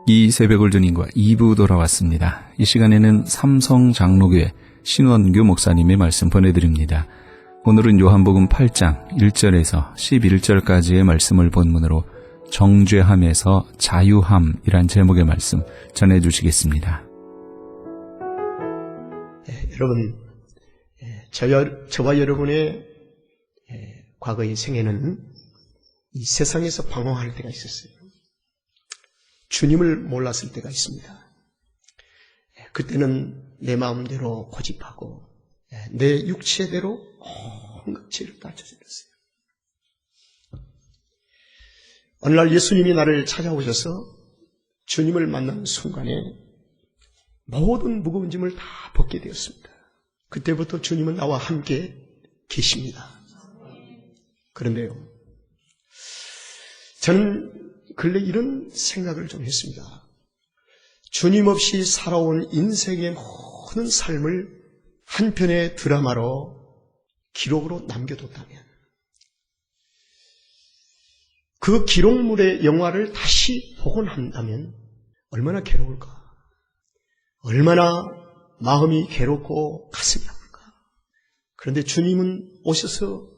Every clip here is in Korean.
이 새벽을 주님과 2부 돌아왔습니다. 이 시간에는 삼성장로교회 신원규 목사님의 말씀 보내드립니다. 오늘은 요한복음 8장 1절에서 11절까지의 말씀을 본문으로 정죄함에서 자유함이란 제목의 말씀 전해주시겠습니다. 여러분, 저와 여러분의 과거의 생애는 이 세상에서 방황할 때가 있었어요. 주님을 몰랐을 때가 있습니다. 그때는 내 마음대로 고집하고 내 육체대로 온갖 죄를 다 저질렀어요. 어느 날 예수님이 나를 찾아오셔서 주님을 만난 순간에 모든 무거운 짐을 다 벗게 되었습니다. 그때부터 주님은 나와 함께 계십니다. 그런데요, 저는 근래 이런 생각을 좀 했습니다. 주님 없이 살아온 인생의 모든 삶을 한 편의 드라마로 기록으로 남겨뒀다면, 그 기록물의 영화를 다시 복원한다면 얼마나 괴로울까? 얼마나 마음이 괴롭고 가슴이 아플까? 그런데 주님은 오셔서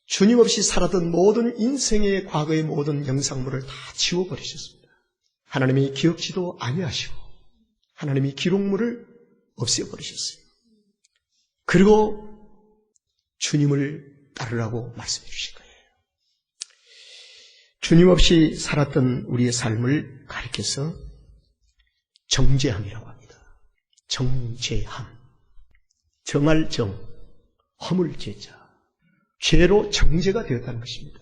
주님 없이 살았던 모든 인생의 과거의 모든 영상물을 다 지워버리셨습니다. 하나님이 기억지도 아니하시고 하나님이 기록물을 없애버리셨어요. 그리고 주님을 따르라고 말씀해 주신 거예요. 주님 없이 살았던 우리의 삶을 가리켜서 정죄함이라고 합니다. 정죄함. 정할 정, 허물 죄자. 죄로 정죄가 되었다는 것입니다.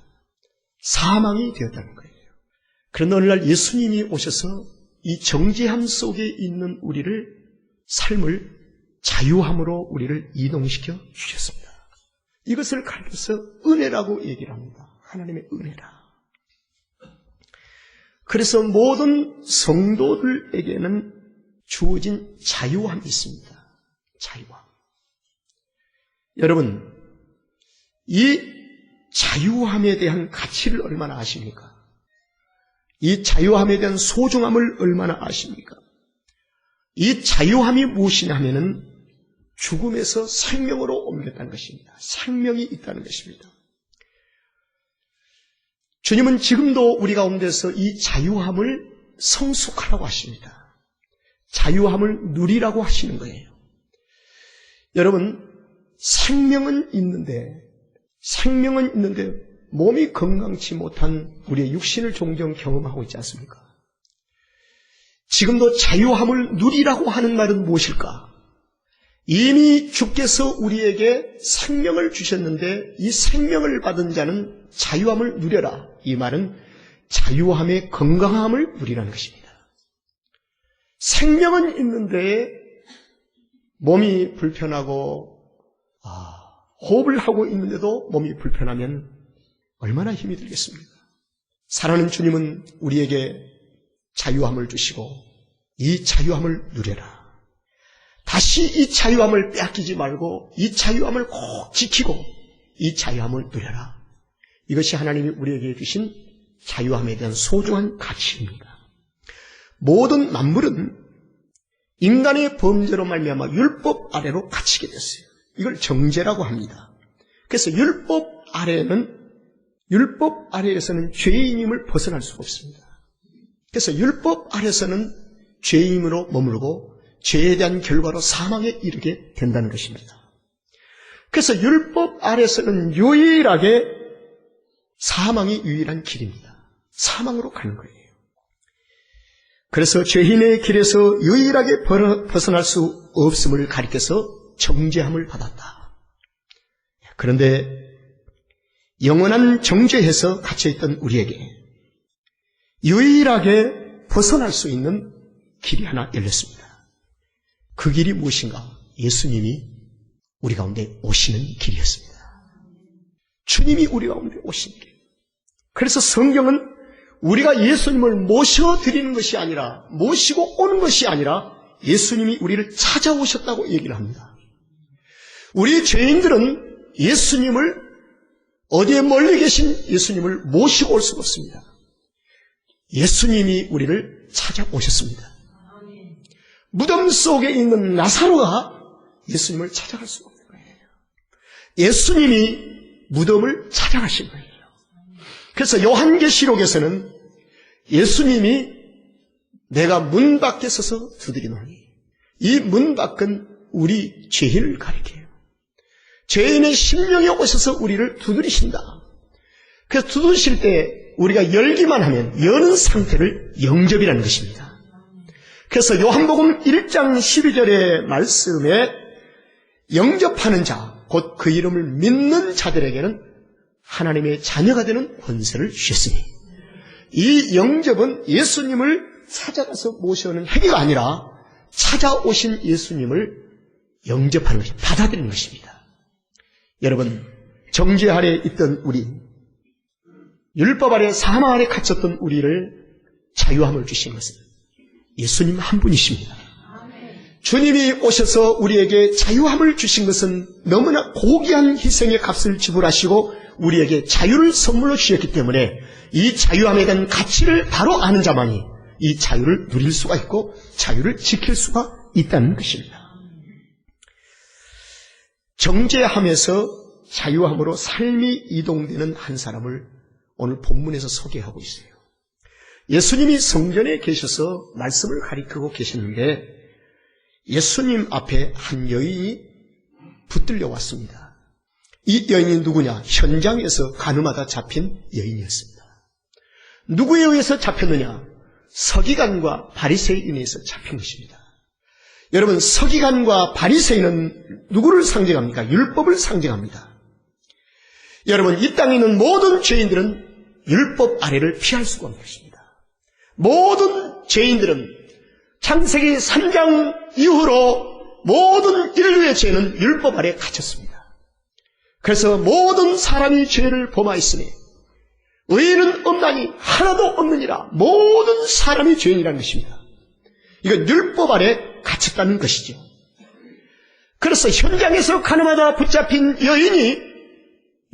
사망이 되었다는 거예요. 그런데 오늘날 예수님이 오셔서 이 정죄함 속에 있는 우리를, 삶을 자유함으로 우리를 이동시켜 주셨습니다. 이것을 가리켜서 은혜라고 얘기를 합니다. 하나님의 은혜라. 그래서 모든 성도들에게는 주어진 자유함이 있습니다. 자유함. 여러분, 이 자유함에 대한 가치를 얼마나 아십니까? 이 자유함에 대한 소중함을 얼마나 아십니까? 이 자유함이 무엇이냐 하면은 죽음에서 생명으로 옮겼다는 것입니다. 생명이 있다는 것입니다. 주님은 지금도 우리 가운데서 이 자유함을 성숙하라고 하십니다. 자유함을 누리라고 하시는 거예요. 여러분, 생명은 있는데 몸이 건강치 못한 우리의 육신을 종종 경험하고 있지 않습니까? 지금도 자유함을 누리라고 하는 말은 무엇일까? 이미 주께서 우리에게 생명을 주셨는데 이 생명을 받은 자는 자유함을 누려라. 이 말은 자유함의 건강함을 누리라는 것입니다. 생명은 있는데 몸이 불편하고 호흡을 하고 있는데도 몸이 불편하면 얼마나 힘이 들겠습니까? 사랑하는 주님은 우리에게 자유함을 주시고 이 자유함을 누려라. 다시 이 자유함을 빼앗기지 말고 이 자유함을 꼭 지키고 이 자유함을 누려라. 이것이 하나님이 우리에게 주신 자유함에 대한 소중한 가치입니다. 모든 만물은 인간의 범죄로 말미암아 율법 아래로 갇히게 됐어요. 이걸 정죄라고 합니다. 그래서 율법 아래에서는 죄인임을 벗어날 수가 없습니다. 그래서 율법 아래에서는 죄인으로 머무르고 죄에 대한 결과로 사망에 이르게 된다는 것입니다. 그래서 율법 아래에서는 유일하게 사망이 유일한 길입니다. 사망으로 가는 거예요. 그래서 죄인의 길에서 유일하게 벗어날 수 없음을 가리켜서 정죄함을 받았다. 그런데 영원한 정죄에서 갇혀있던 우리에게 유일하게 벗어날 수 있는 길이 하나 열렸습니다. 그 길이 무엇인가? 예수님이 우리 가운데 오시는 길이었습니다. 주님이 우리 가운데 오시는 길. 그래서 성경은 우리가 예수님을 모셔드리는 것이 아니라, 모시고 오는 것이 아니라 예수님이 우리를 찾아오셨다고 얘기를 합니다. 우리 죄인들은 예수님을 어디에 멀리 계신 예수님을 모시고 올 수가 없습니다. 예수님이 우리를 찾아오셨습니다. 무덤 속에 있는 나사로가 예수님을 찾아갈 수가 없는 거예요. 예수님이 무덤을 찾아가신 거예요. 그래서 요한계시록에서는 예수님이 내가 문 밖에 서서 두드리노니, 이 문 밖은 우리 죄인을 가리켜요. 죄인의 심령에 오셔서 우리를 두드리신다. 그래서 두드리실 때 우리가 열기만 하면 여는 상태를 영접이라는 것입니다. 그래서 요한복음 1장 12절의 말씀에 영접하는 자, 곧 그 이름을 믿는 자들에게는 하나님의 자녀가 되는 권세를 주셨으니, 이 영접은 예수님을 찾아가서 모셔오는 행위가 아니라 찾아오신 예수님을 영접하는 것입니다. 받아들이는 것입니다. 여러분, 정죄 아래 있던 우리, 율법 아래 사망 아래 갇혔던 우리를 자유함을 주신 것은 예수님 한 분이십니다. 주님이 오셔서 우리에게 자유함을 주신 것은 너무나 고귀한 희생의 값을 지불하시고 우리에게 자유를 선물로 주셨기 때문에 이 자유함에 대한 가치를 바로 아는 자만이 이 자유를 누릴 수가 있고 자유를 지킬 수가 있다는 것입니다. 정죄함에서 자유함으로 삶이 이동되는 한 사람을 오늘 본문에서 소개하고 있어요. 예수님이 성전에 계셔서 말씀을 가리키고 계셨는데 예수님 앞에 한 여인이 붙들려 왔습니다. 이 여인이 누구냐? 현장에서 가늠하다 잡힌 여인이었습니다. 누구에 의해서 잡혔느냐? 서기관과 바리새인에 의해서 잡힌 것입니다. 여러분, 서기관과 바리새인은 누구를 상징합니까? 율법을 상징합니다. 여러분, 이 땅에 있는 모든 죄인들은 율법 아래를 피할 수가 없는 것입니다. 모든 죄인들은 창세기 3장 이후로 모든 인류의 죄는 율법 아래 갇혔습니다. 그래서 모든 사람이 죄를 범하였으니 의인은 없나니 하나도 없느니라. 모든 사람이 죄인이라는 것입니다. 이건 율법 아래 갇혔다는 것이죠. 그래서 현장에서 가늠하다 붙잡힌 여인이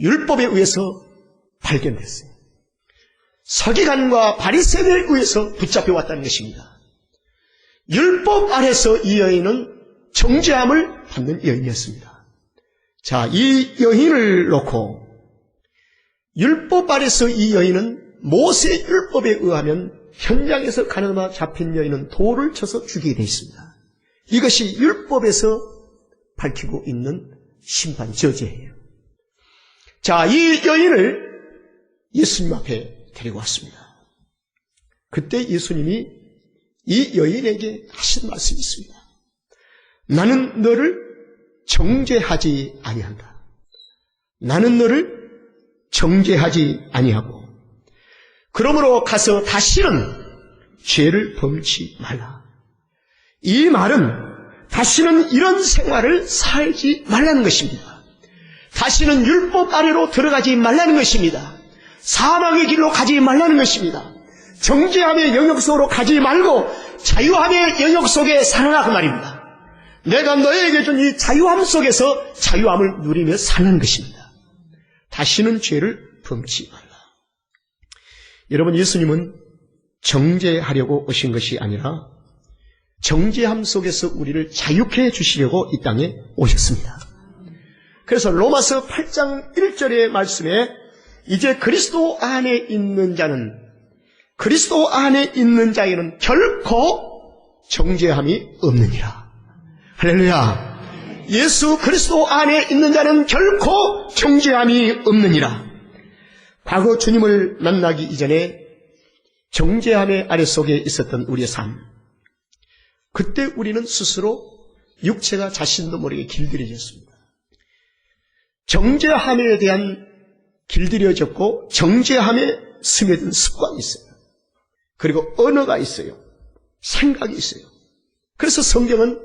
율법에 의해서 발견됐어요. 서기관과 바리새인에 의해서 붙잡혀왔다는 것입니다. 율법 아래서 이 여인은 정죄함을 받는 여인이었습니다. 자, 이 여인을 놓고 율법 아래서 이 여인은 모세 율법에 의하면 현장에서 가늠하다 잡힌 여인은 돌을 쳐서 죽이게 되어 있습니다. 이것이 율법에서 밝히고 있는 심판 저죄예요. 자, 이 여인을 예수님 앞에 데리고 왔습니다. 그때 예수님이 이 여인에게 하신 말씀이 있습니다. 나는 너를 정죄하지 아니한다. 나는 너를 정죄하지 아니하고 그러므로 가서 다시는 죄를 범치 말라. 이 말은 다시는 이런 생활을 살지 말라는 것입니다. 다시는 율법 아래로 들어가지 말라는 것입니다. 사망의 길로 가지 말라는 것입니다. 정죄함의 영역 속으로 가지 말고 자유함의 영역 속에 살아라 그 말입니다. 내가 너에게 준 이 자유함 속에서 자유함을 누리며 사는 것입니다. 다시는 죄를 범치 말라. 여러분, 예수님은 정죄하려고 오신 것이 아니라 정죄함 속에서 우리를 자유케 해주시려고 이 땅에 오셨습니다. 그래서 로마서 8장 1절의 말씀에 이제 그리스도 안에 있는 자는 그리스도 안에 있는 자에는 결코 정죄함이 없느니라. 할렐루야. 예수 그리스도 안에 있는 자는 결코 정죄함이 없느니라. 과거 주님을 만나기 이전에 정죄함의 아래 속에 있었던 우리의 삶, 그때 우리는 스스로 육체가 자신도 모르게 길들여졌습니다. 정죄함에 대한 길들여졌고 정죄함에 스며든 습관이 있어요. 그리고 언어가 있어요. 생각이 있어요. 그래서 성경은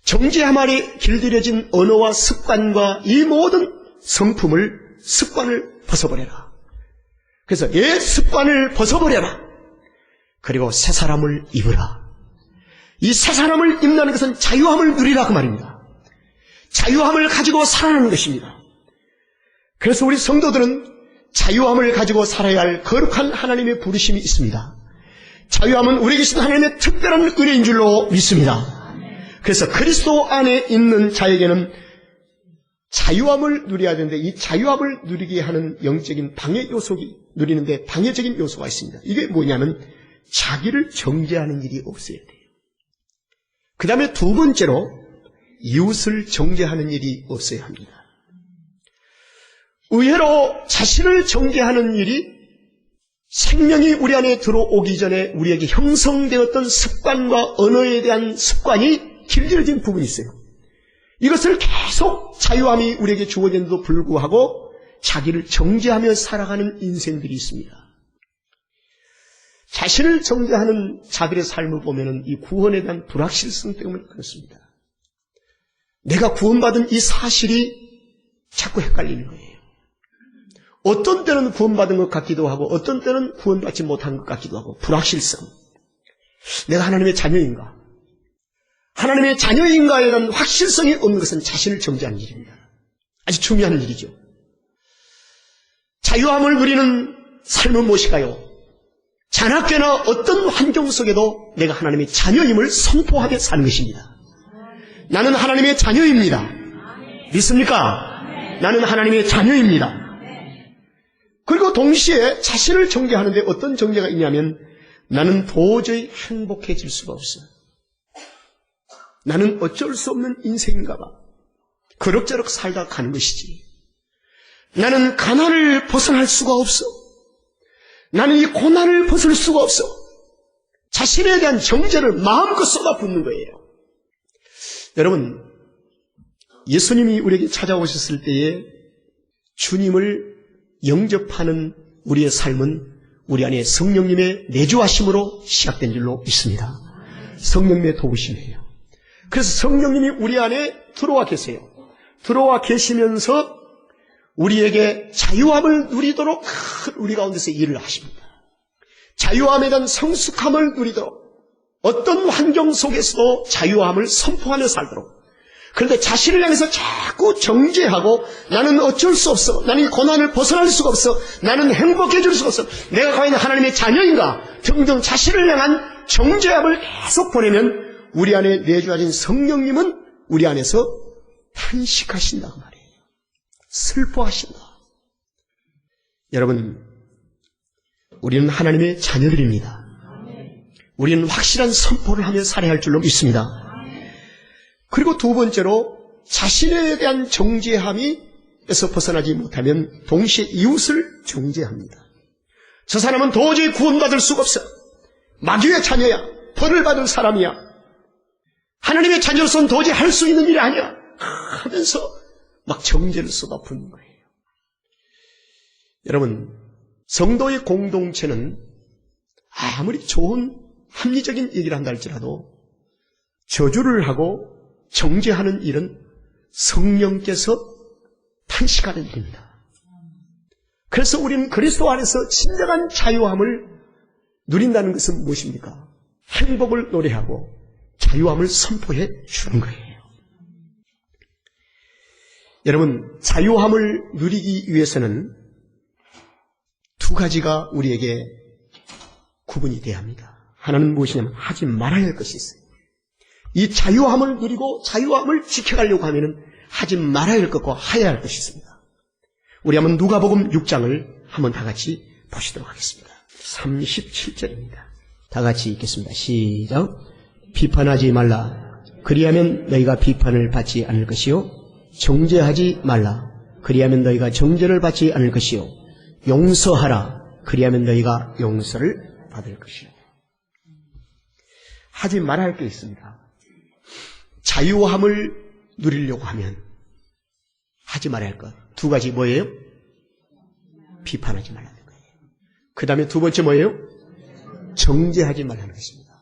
정죄함 아래 길들여진 언어와 습관과 이 모든 성품을, 습관을 벗어버려라. 그래서 옛 습관을 벗어버려라. 그리고 새 사람을 입으라. 이 새 사람을 입는 것은 자유함을 누리라 그 말입니다. 자유함을 가지고 살아가는 것입니다. 그래서 우리 성도들은 자유함을 가지고 살아야 할 거룩한 하나님의 부르심이 있습니다. 자유함은 우리 계신 하나님의 특별한 은혜인 줄로 믿습니다. 그래서 그리스도 안에 있는 자에게는 자유함을 누려야 되는데 이 자유함을 누리게 하는 영적인 방해 요소가 누리는데 방해적인 요소가 있습니다. 이게 뭐냐면 자기를 정죄하는 일이 없어야 돼요. 그 다음에 두 번째로 이웃을 정죄하는 일이 없어야 합니다. 의외로 자신을 정죄하는 일이 생명이 우리 안에 들어오기 전에 우리에게 형성되었던 습관과 언어에 대한 습관이 길들여진 부분이 있어요. 이것을 계속 자유함이 우리에게 주어진데도 불구하고 자기를 정죄하며 살아가는 인생들이 있습니다. 자신을 정죄하는 자들의 삶을 보면 이 구원에 대한 불확실성 때문에 그렇습니다. 내가 구원받은 이 사실이 자꾸 헷갈리는 거예요. 어떤 때는 구원받은 것 같기도 하고 어떤 때는 구원받지 못한 것 같기도 하고 불확실성. 내가 하나님의 자녀인가? 하나님의 자녀인가에 대한 확실성이 없는 것은 자신을 정죄하는 일입니다. 아주 중요한 일이죠. 자유함을 누리는 삶은 무엇일까요? 자나깨나 어떤 환경 속에도 내가 하나님의 자녀임을 선포하게 사는 것입니다. 나는 하나님의 자녀입니다. 믿습니까? 나는 하나님의 자녀입니다. 그리고 동시에 자신을 정죄하는데 어떤 정죄가 있냐면 나는 도저히 행복해질 수가 없어. 나는 어쩔 수 없는 인생인가 봐. 그럭저럭 살다 가는 것이지. 나는 가난을 벗어날 수가 없어. 나는 이 고난을 벗을 수가 없어. 자신에 대한 정죄를 마음껏 쏟아붓는 거예요. 여러분, 예수님이 우리에게 찾아오셨을 때에 주님을 영접하는 우리의 삶은 우리 안에 성령님의 내주하심으로 시작된 줄로 믿습니다. 성령님의 도우심이에요. 그래서 성령님이 우리 안에 들어와 계세요. 들어와 계시면서 우리에게 자유함을 누리도록 우리 가운데서 일을 하십니다. 자유함에 대한 성숙함을 누리도록 어떤 환경 속에서도 자유함을 선포하며 살도록. 그런데 자신을 향해서 자꾸 정죄하고 나는 어쩔 수 없어. 나는 이 고난을 벗어날 수가 없어. 나는 행복해질 수가 없어. 내가 과연 하나님의 자녀인가? 등등 자신을 향한 정죄함을 계속 보내면 우리 안에 내주하신 성령님은 우리 안에서 탄식하신다 그 말이에요. 슬퍼하신다. 여러분, 우리는 하나님의 자녀들입니다. 우리는 확실한 선포를 하며 살아야 할 줄로 믿습니다. 그리고 두 번째로 자신에 대한 정죄함에서 벗어나지 못하면 동시에 이웃을 정죄합니다. 저 사람은 도저히 구원받을 수가 없어. 마귀의 자녀야. 벌을 받을 사람이야. 하나님의 자녀로서는 도저히 할 수 있는 일이 아니야 하면서 막 정죄를 쏟아붓는 거예요. 여러분, 성도의 공동체는 아무리 좋은 합리적인 얘기를 한다 할지라도 저주를 하고 정죄하는 일은 성령께서 탄식하는 일입니다. 그래서 우리는 그리스도 안에서 진정한 자유함을 누린다는 것은 무엇입니까? 행복을 노래하고 자유함을 선포해 주는 거예요. 여러분, 자유함을 누리기 위해서는 두 가지가 우리에게 구분이 돼야 합니다. 하나는 무엇이냐면 하지 말아야 할 것이 있어요. 이 자유함을 누리고 자유함을 지켜가려고 하면은 하지 말아야 할 것과 해야 할 것이 있습니다. 우리 한번 누가복음 6장을 한번 다 같이 보시도록 하겠습니다. 37절입니다. 다 같이 읽겠습니다. 시작. 비판하지 말라. 그리하면 너희가 비판을 받지 않을 것이요. 정죄하지 말라. 그리하면 너희가 정죄를 받지 않을 것이요. 용서하라. 그리하면 너희가 용서를 받을 것이요. 하지 말아야 할 게 있습니다. 자유함을 누리려고 하면 하지 말아야 할 것. 두 가지 뭐예요? 비판하지 말라는 거예요. 그 다음에 두 번째 뭐예요? 정죄하지 말라는 것입니다.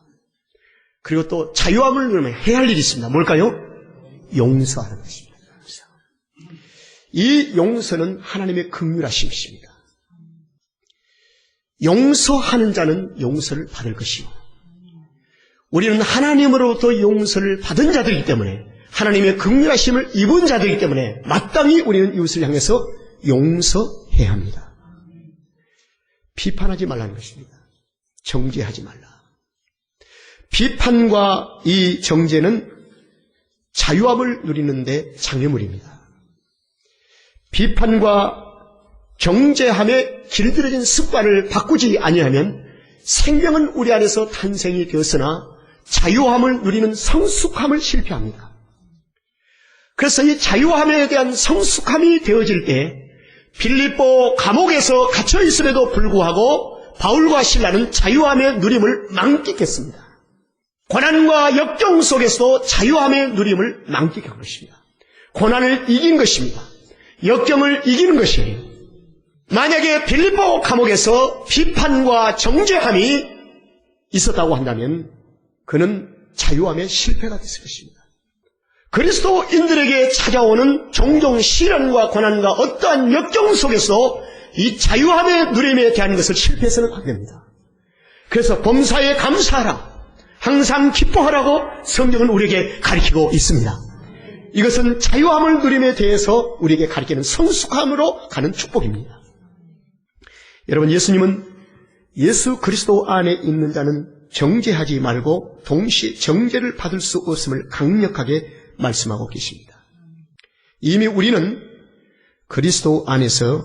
그리고 또 자유함을 누리면 해야 할 일이 있습니다. 뭘까요? 용서하는 것입니다. 용서. 이 용서는 하나님의 긍휼하심이십니다. 용서하는 자는 용서를 받을 것이요. 우리는 하나님으로부터 용서를 받은 자들이기 때문에 하나님의 긍휼하심을 입은 자들이기 때문에 마땅히 우리는 이웃을 향해서 용서해야 합니다. 비판하지 말라는 것입니다. 정죄하지 말라. 비판과 이 정죄는 자유함을 누리는데 장애물입니다. 비판과 정죄함에 길들여진 습관을 바꾸지 아니하면 생명은 우리 안에서 탄생이 되었으나 자유함을 누리는 성숙함을 실패합니다. 그래서 이 자유함에 대한 성숙함이 되어질 때 빌립보 감옥에서 갇혀 있음에도 불구하고 바울과 실라는 자유함의 누림을 만끽했습니다. 고난과 역경 속에서도 자유함의 누림을 만끽한 것입니다. 고난을 이긴 것입니다. 역경을 이기는 것이에요. 만약에 빌립보 감옥에서 비판과 정죄함이 있었다고 한다면 그는 자유함의 실패가 됐을 것입니다. 그리스도인들에게 찾아오는 종종 시련과 고난과 어떠한 역경 속에서 이 자유함의 누림에 대한 것을 실패해서는 안 됩니다. 그래서 범사에 감사하라, 항상 기뻐하라고 성경은 우리에게 가르치고 있습니다. 이것은 자유함을 누림에 대해서 우리에게 가르치는 성숙함으로 가는 축복입니다. 여러분, 예수님은 예수 그리스도 안에 있는 자는 정죄하지 말고 동시에 정죄를 받을 수 없음을 강력하게 말씀하고 계십니다. 이미 우리는 그리스도 안에서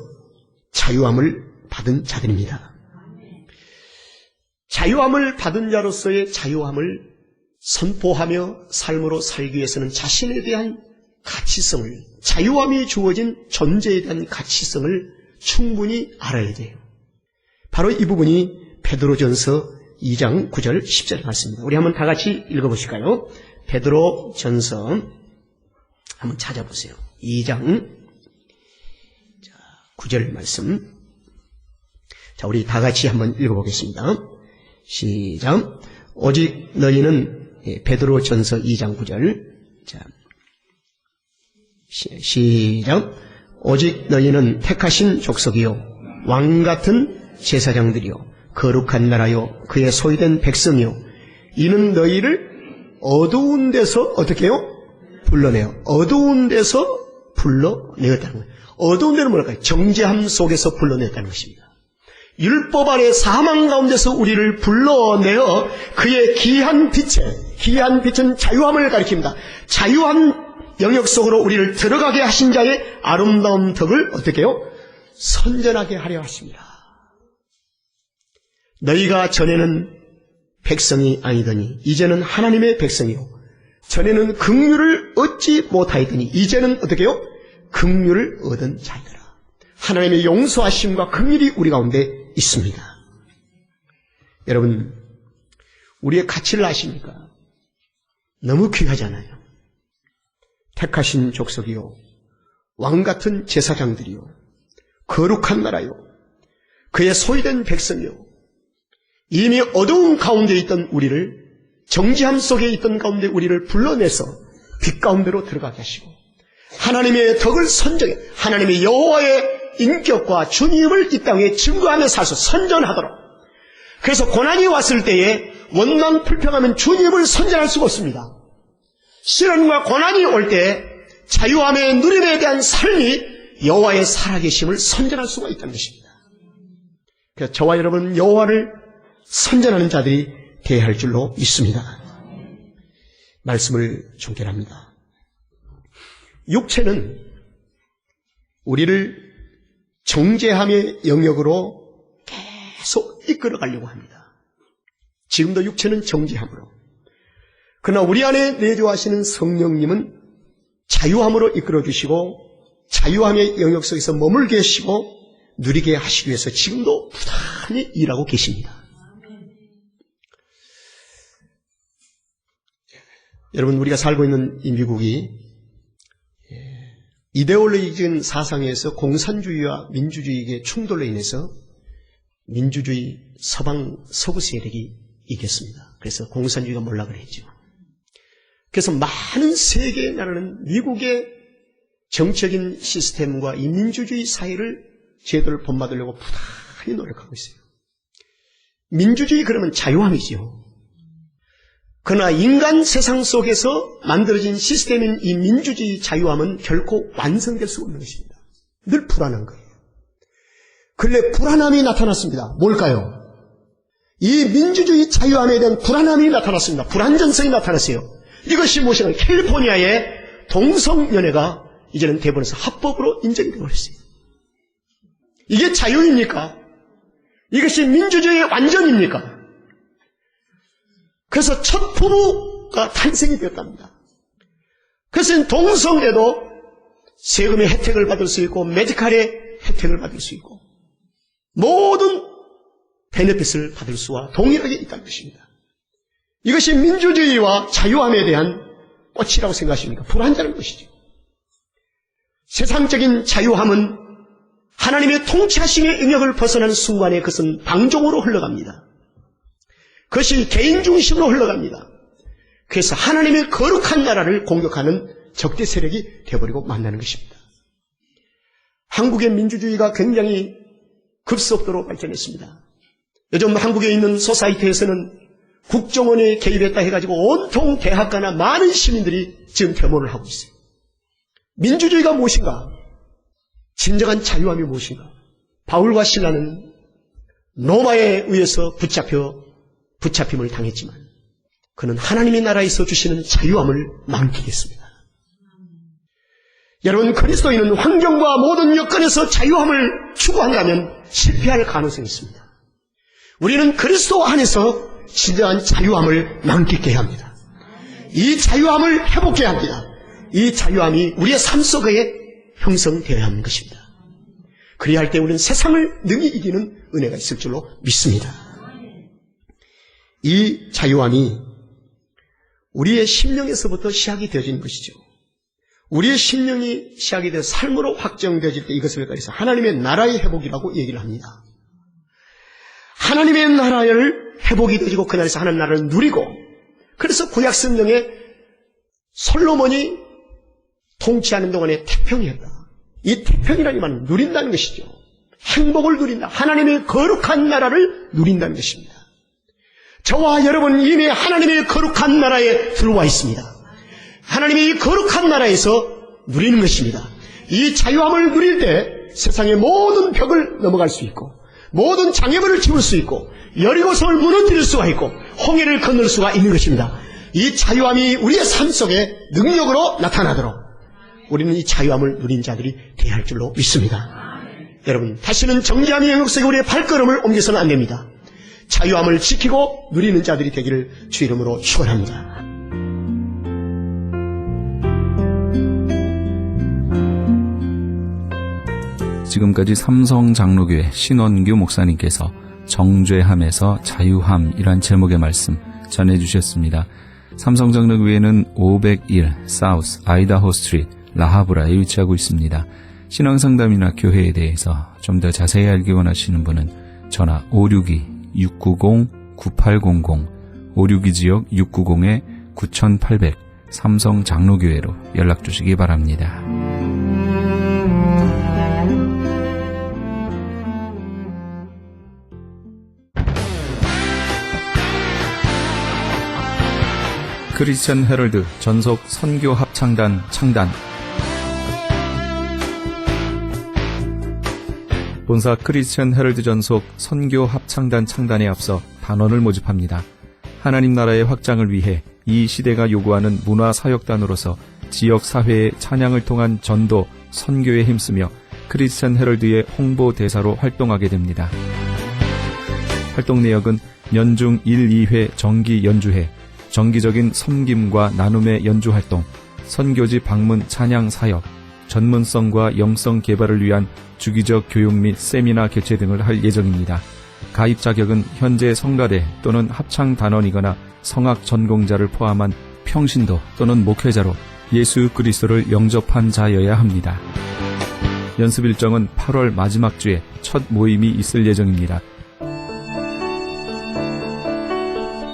자유함을 받은 자들입니다. 자유함을 받은 자로서의 자유함을 선포하며 삶으로 살기 위해서는 자신에 대한 가치성을, 자유함이 주어진 존재에 대한 가치성을 충분히 알아야 돼요. 바로 이 부분이 베드로전서 2장 9절 10절 말씀입니다. 우리 한번 다 같이 읽어보실까요? 베드로전서 한번 찾아보세요. 2장 9절 말씀. 자, 우리 다 같이 한번 읽어보겠습니다. 시작. 오직 너희는, 베드로전서 2장 9절. 자, 시작. 오직 너희는 택하신 족속이요 왕같은 제사장들이요 거룩한 나라요 그의 소유된 백성이요 이는 너희를 어두운 데서 어떻게 해요? 불러내요. 어두운 데서 불러내었다는 거예요. 어두운 데는 뭐랄까요? 정죄함 속에서 불러냈다는 것입니다. 율법 아래 사망 가운데서 우리를 불러내어 그의 귀한 빛은 자유함을 가리킵니다. 자유한 영역 속으로 우리를 들어가게 하신 자의 아름다운 덕을 어떻게 해요? 선전하게 하려 하십니다. 너희가 전에는 백성이 아니더니 이제는 하나님의 백성이요 전에는 긍휼을 얻지 못하였더니 이제는 어떻게 해요? 긍휼을 얻은 자이더라. 하나님의 용서하심과 긍휼이 우리 가운데 있습니다. 여러분, 우리의 가치를 아십니까? 너무 귀하잖아요. 택하신 족속이요 왕같은 제사장들이요 거룩한 나라요 그의 소유된 백성이요 이미 어두운 가운데 있던 우리를, 정죄함 속에 있던 가운데 우리를 불러내서 빛 가운데로 들어가게 하시고 하나님의 덕을 선정해 하나님의 여호와의 인격과 주님을 이 땅에 증거하며 살수 선전하도록. 그래서 고난이 왔을 때에 원망 불평하면 주님을 선전할 수가 없습니다. 시련과 고난이 올 때 자유함의 누림에 대한 삶이 여호와의 살아계심을 선전할 수가 있다는 것입니다. 그래서 저와 여러분은 여호와를 선전하는 자들이 되어야 할 줄로 믿습니다. 말씀을 종결합니다. 육체는 우리를 정죄함의 영역으로 계속 이끌어가려고 합니다. 지금도 육체는 정죄함으로. 그러나 우리 안에 내주하시는 성령님은 자유함으로 이끌어주시고 자유함의 영역 속에서 머물게 하시고 누리게 하시기 위해서 지금도 부단히 일하고 계십니다. 여러분, 우리가 살고 있는 이 미국이 이데올로기적인 사상에서 공산주의와 민주주의의 충돌로 인해서 민주주의 서방 서구 세력이 이겼습니다. 그래서 공산주의가 몰락을 했죠. 그래서 많은 세계 나라는 미국의 정치적인 시스템과 이 민주주의 사회를 제도를 본받으려고 부단히 노력하고 있어요. 민주주의 그러면 자유함이죠. 그러나 인간 세상 속에서 만들어진 시스템인 이 민주주의 자유함은 결코 완성될 수 없는 것입니다. 늘 불안한 거예요. 근래 불안함이 나타났습니다. 뭘까요? 이 민주주의 자유함에 대한 불안함이 나타났습니다. 불안전성이 나타났어요. 이것이 무엇인가? 캘리포니아의 동성연애가 이제는 대법원에서 합법으로 인정이 되어버렸어요. 이게 자유입니까? 이것이 민주주의의 완전입니까? 그래서 첫 부부가 탄생이 되었답니다. 그래서 동성애도 세금의 혜택을 받을 수 있고 메디칼의 혜택을 받을 수 있고 모든 베네핏을 받을 수와 동일하게 있다는 것입니다. 이것이 민주주의와 자유함에 대한 꽃이라고 생각하십니까? 불안하다는 것이죠. 세상적인 자유함은 하나님의 통치하심의 영역을 벗어나는 순간에 그것은 방종으로 흘러갑니다. 그것이 개인 중심으로 흘러갑니다. 그래서 하나님의 거룩한 나라를 공격하는 적대 세력이 되어버리고 만나는 것입니다. 한국의 민주주의가 굉장히 급속도로 발전했습니다. 요즘 한국에 있는 소사이티에서는 국정원이 개입했다 해가지고 온통 대학가나 많은 시민들이 지금 데모를 하고 있어요. 민주주의가 무엇인가? 진정한 자유함이 무엇인가? 바울과 실라는 로마에 의해서 붙잡힘을 당했지만 그는 하나님의 나라에서 주시는 자유함을 만끽했습니다. 여러분, 그리스도인은 환경과 모든 여건에서 자유함을 추구한다면 실패할 가능성이 있습니다. 우리는 그리스도 안에서 진정한 자유함을 만끽해야 합니다. 이 자유함을 회복해야 합니다. 이 자유함이 우리의 삶 속에 형성되어야 하는 것입니다. 그리야 할 때 우리는 세상을 능히 이기는 은혜가 있을 줄로 믿습니다. 이 자유함이 우리의 심령에서부터 시작이 되어지는 것이죠. 우리의 심령이 시작이 되어 삶으로 확정되어질 때 이것을 가리켜 하나님의 나라의 회복이라고 얘기를 합니다. 하나님의 나라를 회복이 되어지고 그 나라에서 하나님 나라를 누리고, 그래서 구약 성경에 솔로몬이 통치하는 동안에 태평이었다. 이 태평이라는 말은 누린다는 것이죠. 행복을 누린다. 하나님의 거룩한 나라를 누린다는 것입니다. 저와 여러분은 이미 하나님의 거룩한 나라에 들어와 있습니다. 하나님의 이 거룩한 나라에서 누리는 것입니다. 이 자유함을 누릴 때 세상의 모든 벽을 넘어갈 수 있고 모든 장애물을 지울 수 있고 여리고성을 무너뜨릴 수가 있고 홍해를 건널 수가 있는 것입니다. 이 자유함이 우리의 삶 속에 능력으로 나타나도록 우리는 이 자유함을 누린 자들이 되어야 할 줄로 믿습니다. 여러분, 다시는 정죄함의 영역 속에 우리의 발걸음을 옮겨서는 안 됩니다. 자유함을 지키고 누리는 자들이 되기를 주 이름으로 축원합니다. 지금까지 삼성장로교회 신원규 목사님께서 정죄함에서 자유함이란 제목의 말씀 전해주셨습니다. 삼성장로교회는 501 사우스 아이다호 스트리트 라하브라에 위치하고 있습니다. 신앙상담이나 교회에 대해서 좀 더 자세히 알기 원하시는 분은 전화 562-690-9800 562지역 690-9800 삼성장로교회로 연락주시기 바랍니다. 크리스천 헤럴드 전속 선교 합창단 창단. 본사 크리스천 헤럴드 전속 선교 합창단 창단에 앞서 단원을 모집합니다. 하나님 나라의 확장을 위해 이 시대가 요구하는 문화사역단으로서 지역사회의 찬양을 통한 전도, 선교에 힘쓰며 크리스천 헤럴드의 홍보대사로 활동하게 됩니다. 활동 내역은 연중 1, 2회 정기 연주회, 정기적인 섬김과 나눔의 연주활동, 선교지 방문 찬양 사역, 전문성과 영성 개발을 위한 주기적 교육 및 세미나 개최 등을 할 예정입니다. 가입 자격은 현재 성가대 또는 합창단원이거나 성악 전공자를 포함한 평신도 또는 목회자로 예수 그리스도를 영접한 자여야 합니다. 연습 일정은 8월 마지막 주에 첫 모임이 있을 예정입니다.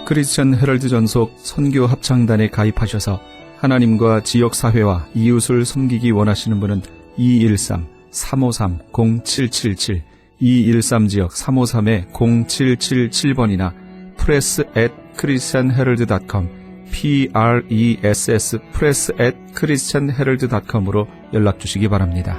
크리스천 헤럴드 전속 선교 합창단에 가입하셔서 하나님과 지역사회와 이웃을 섬기기 원하시는 분은 213-353-0777 213지역 353-0777번이나 press@christianherald.com press@christianherald.com으로 연락주시기 바랍니다.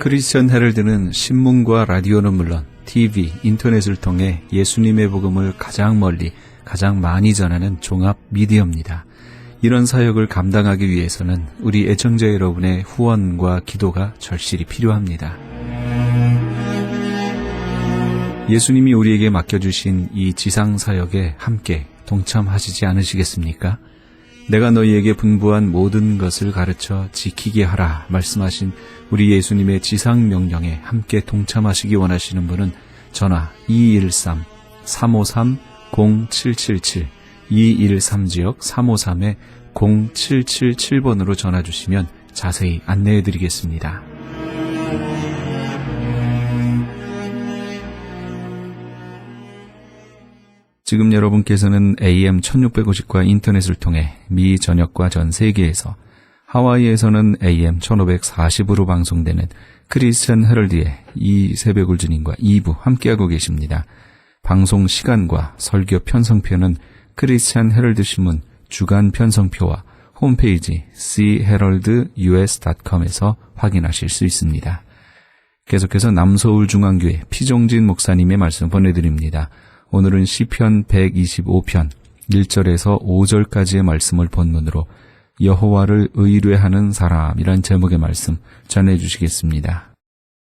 크리스천 헤럴드는 신문과 라디오는 물론 TV, 인터넷을 통해 예수님의 복음을 가장 멀리, 가장 많이 전하는 종합 미디어입니다. 이런 사역을 감당하기 위해서는 우리 애청자 여러분의 후원과 기도가 절실히 필요합니다. 예수님이 우리에게 맡겨주신 이 지상사역에 함께 동참하시지 않으시겠습니까? 내가 너희에게 분부한 모든 것을 가르쳐 지키게 하라 말씀하신 우리 예수님의 지상명령에 함께 동참하시기 원하시는 분은 전화 213-353-0777 213지역 353-0777번으로 전화 주시면 자세히 안내해 드리겠습니다. 지금 여러분께서는 AM 1650과 인터넷을 통해 미 전역과 전 세계에서, 하와이에서는 AM 1540으로 방송되는 크리스천 헤럴드의 이 새벽을 주님과 2부 함께하고 계십니다. 방송 시간과 설교 편성표는 크리스천 헤럴드 신문 주간 편성표와 홈페이지cheraldus.com에서 확인하실 수 있습니다. 계속해서 남서울중앙교회 피종진 목사님의 말씀 보내드립니다. 오늘은 시편 125편 1절에서 5절까지의 말씀을 본문으로 여호와를 의뢰하는 사람이란 제목의 말씀 전해주시겠습니다.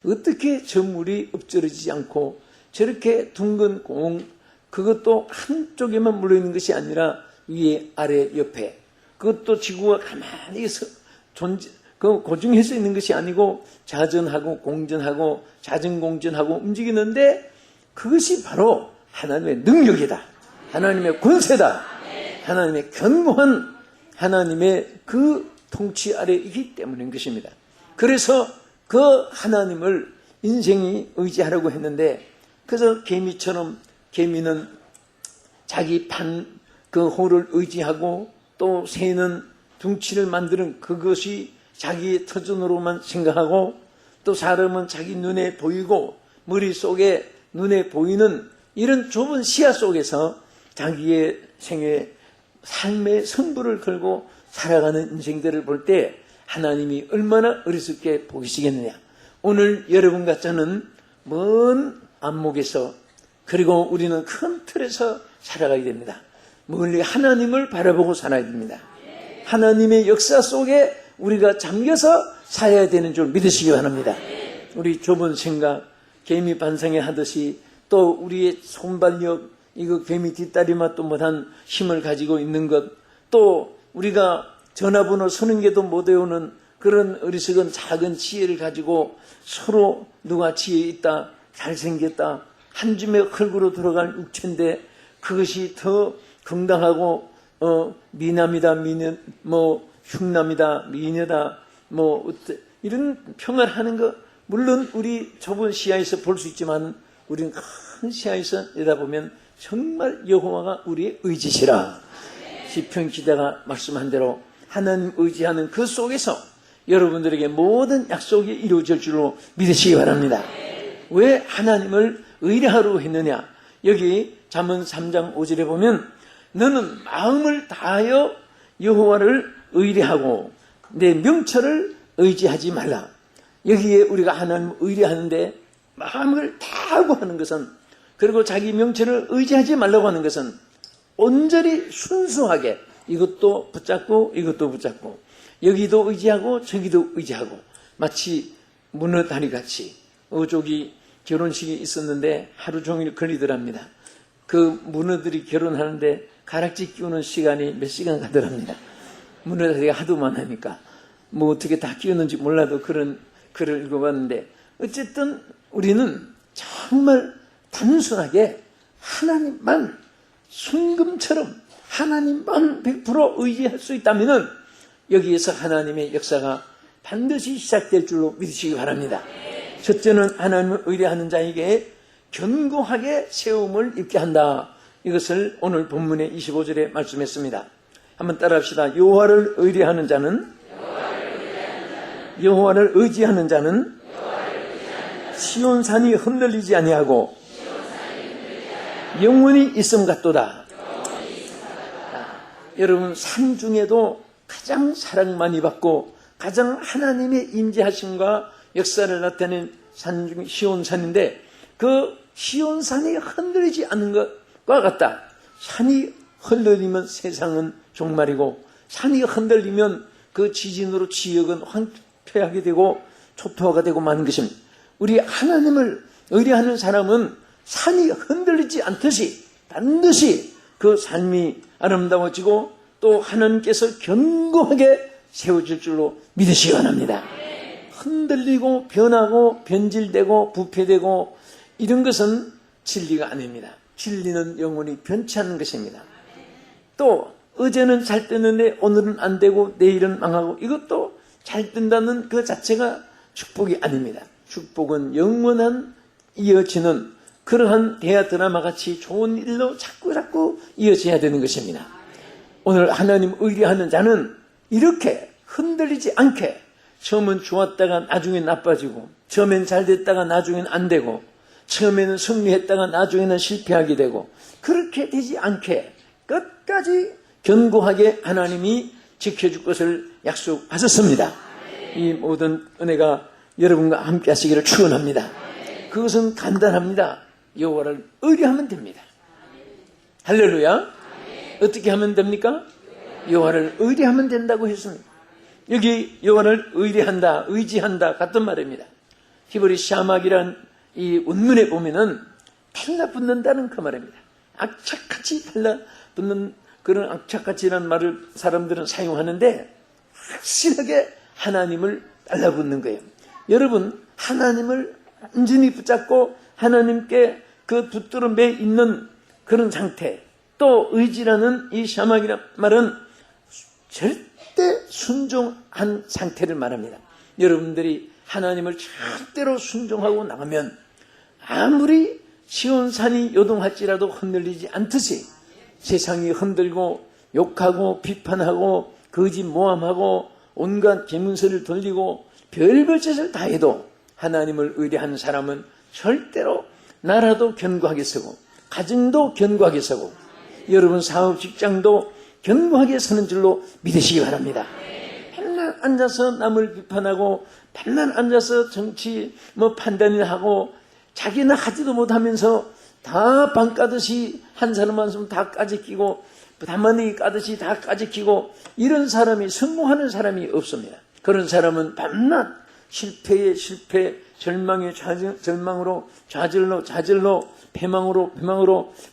어떻게 저 물이 엎질러지지 않고 저렇게 둥근 공, 그것도 한쪽에만 물러있는 것이 아니라 위에 아래 옆에, 그것도 지구가 가만히 고정해서 있는 것이 아니고 자전하고 공전하고 자전공전하고 움직이는데, 그것이 바로 하나님의 능력이다, 하나님의 권세다, 하나님의 견고한 하나님의 그 통치 아래에 있기 때문인 것입니다. 그래서 그 하나님을 인생이 의지하라고 했는데, 그래서 개미처럼 개미는 자기 그 호를 의지하고, 또 새는 둥치를 만드는 그것이 자기의 터전으로만 생각하고, 또 사람은 자기 눈에 보이고 머릿속에 눈에 보이는 이런 좁은 시야 속에서 자기의 생애, 삶의 승부를 걸고 살아가는 인생들을 볼 때 하나님이 얼마나 어리석게 보이시겠느냐. 오늘 여러분과 저는 먼 안목에서, 그리고 우리는 큰 틀에서 살아가야 됩니다. 멀리 하나님을 바라보고 살아야 됩니다. 하나님의 역사 속에 우리가 잠겨서 살아야 되는 줄 믿으시기 바랍니다. 우리 좁은 생각, 개미 반상에 하듯이, 또 우리의 손발력, 이거 개미 뒷다리만 또 못한 힘을 가지고 있는 것, 또 우리가 전화번호 서는 게도 못 외우는 그런 어리석은 작은 지혜를 가지고 서로 누가 지혜 있다, 잘생겼다, 한 줌의 흙으로 들어갈 육체인데 그것이 더 건강하고 미남이다, 흉남이다, 미녀다, 이런 평가를 하는 것, 물론 우리 좁은 시야에서 볼 수 있지만 우리는 큰 시야에서 내다보면 정말 여호와가 우리의 의지시라. 시편 기자가 말씀한 대로 하나님 의지하는 그 속에서 여러분들에게 모든 약속이 이루어질 줄로 믿으시기 바랍니다. 왜 하나님을 의뢰하라고 했느냐? 여기 잠언 3장 5절에 보면 너는 마음을 다하여 여호와를 의뢰하고 내 명철을 의지하지 말라. 여기에 우리가 하나님을 의뢰하는데 마음을 다하고 하는 것은, 그리고 자기 명철을 의지하지 말라고 하는 것은 온전히 순수하게 이것도 붙잡고 이것도 붙잡고 여기도 의지하고 저기도 의지하고, 마치 문어다리 같이 어족이 결혼식이 있었는데 하루 종일 걸리더랍니다. 그 문어들이 결혼하는데 가락지 끼우는 시간이 몇 시간 가더랍니다. 문어다리가 하도 많으니까 뭐 어떻게 다 끼우는지 몰라도 그런 글을 읽어봤는데, 어쨌든 우리는 정말 단순하게 하나님만 순금처럼 하나님만 100% 의지할 수 있다면 여기에서 하나님의 역사가 반드시 시작될 줄로 믿으시기 바랍니다. 첫째는 하나님을 의뢰하는 자에게 견고하게 세움을 입게 한다. 이것을 오늘 본문의 25절에 말씀했습니다. 한번 따라합시다. 여호와를 의뢰하는 자는, 여호와를 의지하는 자는 시온산이 흔들리지 아니하고 영원히 있음 같도다. 여러분, 산 중에도 가장 사랑 많이 받고 가장 하나님의 임재하심과 역사를 나타낸 산 중 시온산인데 그 시온산이 흔들리지 않는 것과 같다. 산이 흔들리면 세상은 종말이고 산이 흔들리면 그 지진으로 지역은 황폐하게 되고 초토화가 되고 마는 것입니다. 우리 하나님을 의뢰하는 사람은 산이 흔들리지 않듯이 반드시 그 삶이 아름다워지고 또 하나님께서 견고하게 세워질 줄로 믿으시기 바랍니다. 흔들리고 변하고 변질되고 부패되고 이런 것은 진리가 아닙니다. 진리는 영원히 변치 않는 것입니다. 또 어제는 잘 뜨는데 오늘은 안 되고 내일은 망하고 이것도 잘 뜬다는 그 자체가 축복이 아닙니다. 축복은 영원한 이어지는 그러한 대화 드라마 같이 좋은 일로 자꾸 이어져야 되는 것입니다. 오늘 하나님 의뢰하는 자는 이렇게 흔들리지 않게 처음은 좋았다가 나중에 나빠지고 처음엔 잘 됐다가 나중엔 안 되고 처음에는 승리했다가 나중에는 실패하게 되고 그렇게 되지 않게 끝까지 견고하게 하나님이 지켜줄 것을 약속하셨습니다. 이 모든 은혜가 여러분과 함께 하시기를 축원합니다. 그것은 간단합니다. 여호와를 의뢰하면 됩니다. 할렐루야. 어떻게 하면 됩니까? 여호와를 의뢰하면 된다고 했습니다. 여기 여호와를 의뢰한다, 의지한다 같은 말입니다. 히브리 샤막이란 이 원문에 보면은 달라붙는다는 그 말입니다. 악착같이 달라붙는 그런 악착같이라는 말을 사람들은 사용하는데 확실하게 하나님을 달라붙는 거예요. 여러분 하나님을 완전히 붙잡고 하나님께 그 붙들어 매 있는 그런 상태, 또 의지라는 이 샤막이란 말은 절대 순종한 상태를 말합니다. 여러분들이 하나님을 절대로 순종하고 나가면 아무리 시온산이 요동할지라도 흔들리지 않듯이 세상이 흔들고 욕하고 비판하고 거짓 모함하고 온갖 계문서를 돌리고 별별 짓을 다 해도 하나님을 의뢰하는 사람은 절대로 나라도 견고하게 서고 가정도 견고하게 서고 여러분 사업 직장도 견고하게 서는 줄로 믿으시기 바랍니다. 맨날 앉아서 남을 비판하고 맨날 앉아서 정치 판단을 하고 자기는 하지도 못하면서 다 방 까듯이 한 사람 한 사람 다 까지 끼고 담아내기 까듯이 다 까지 끼고 이런 사람이 성공하는 사람이 없습니다. 그런 사람은 밤낮 실패에 실패, 절망에 절망으로 좌절로 좌절로 패망으로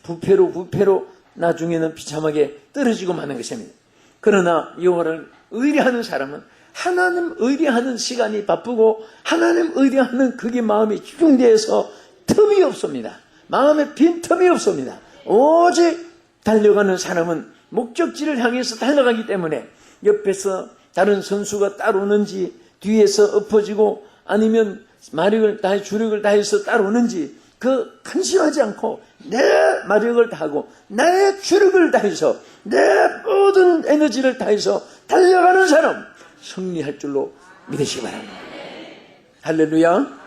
부패로 나중에는 비참하게 떨어지고 마는 것입니다. 그러나 여호와를 의뢰하는 사람은 하나님 의뢰하는 시간이 바쁘고 하나님 의뢰하는 그게 마음이 집중되어서 틈이 없습니다. 마음에 빈 틈이 없습니다. 오직 달려가는 사람은 목적지를 향해서 달려가기 때문에 옆에서 다른 선수가 따라오는지 뒤에서 엎어지고 아니면 마력을 다해 주력을 다해서 따라오는지 그 간심하지 않고 내 마력을 다하고 내 주력을 다해서 내 모든 에너지를 다해서 달려가는 사람 승리할 줄로 믿으시기 바랍니다. 할렐루야.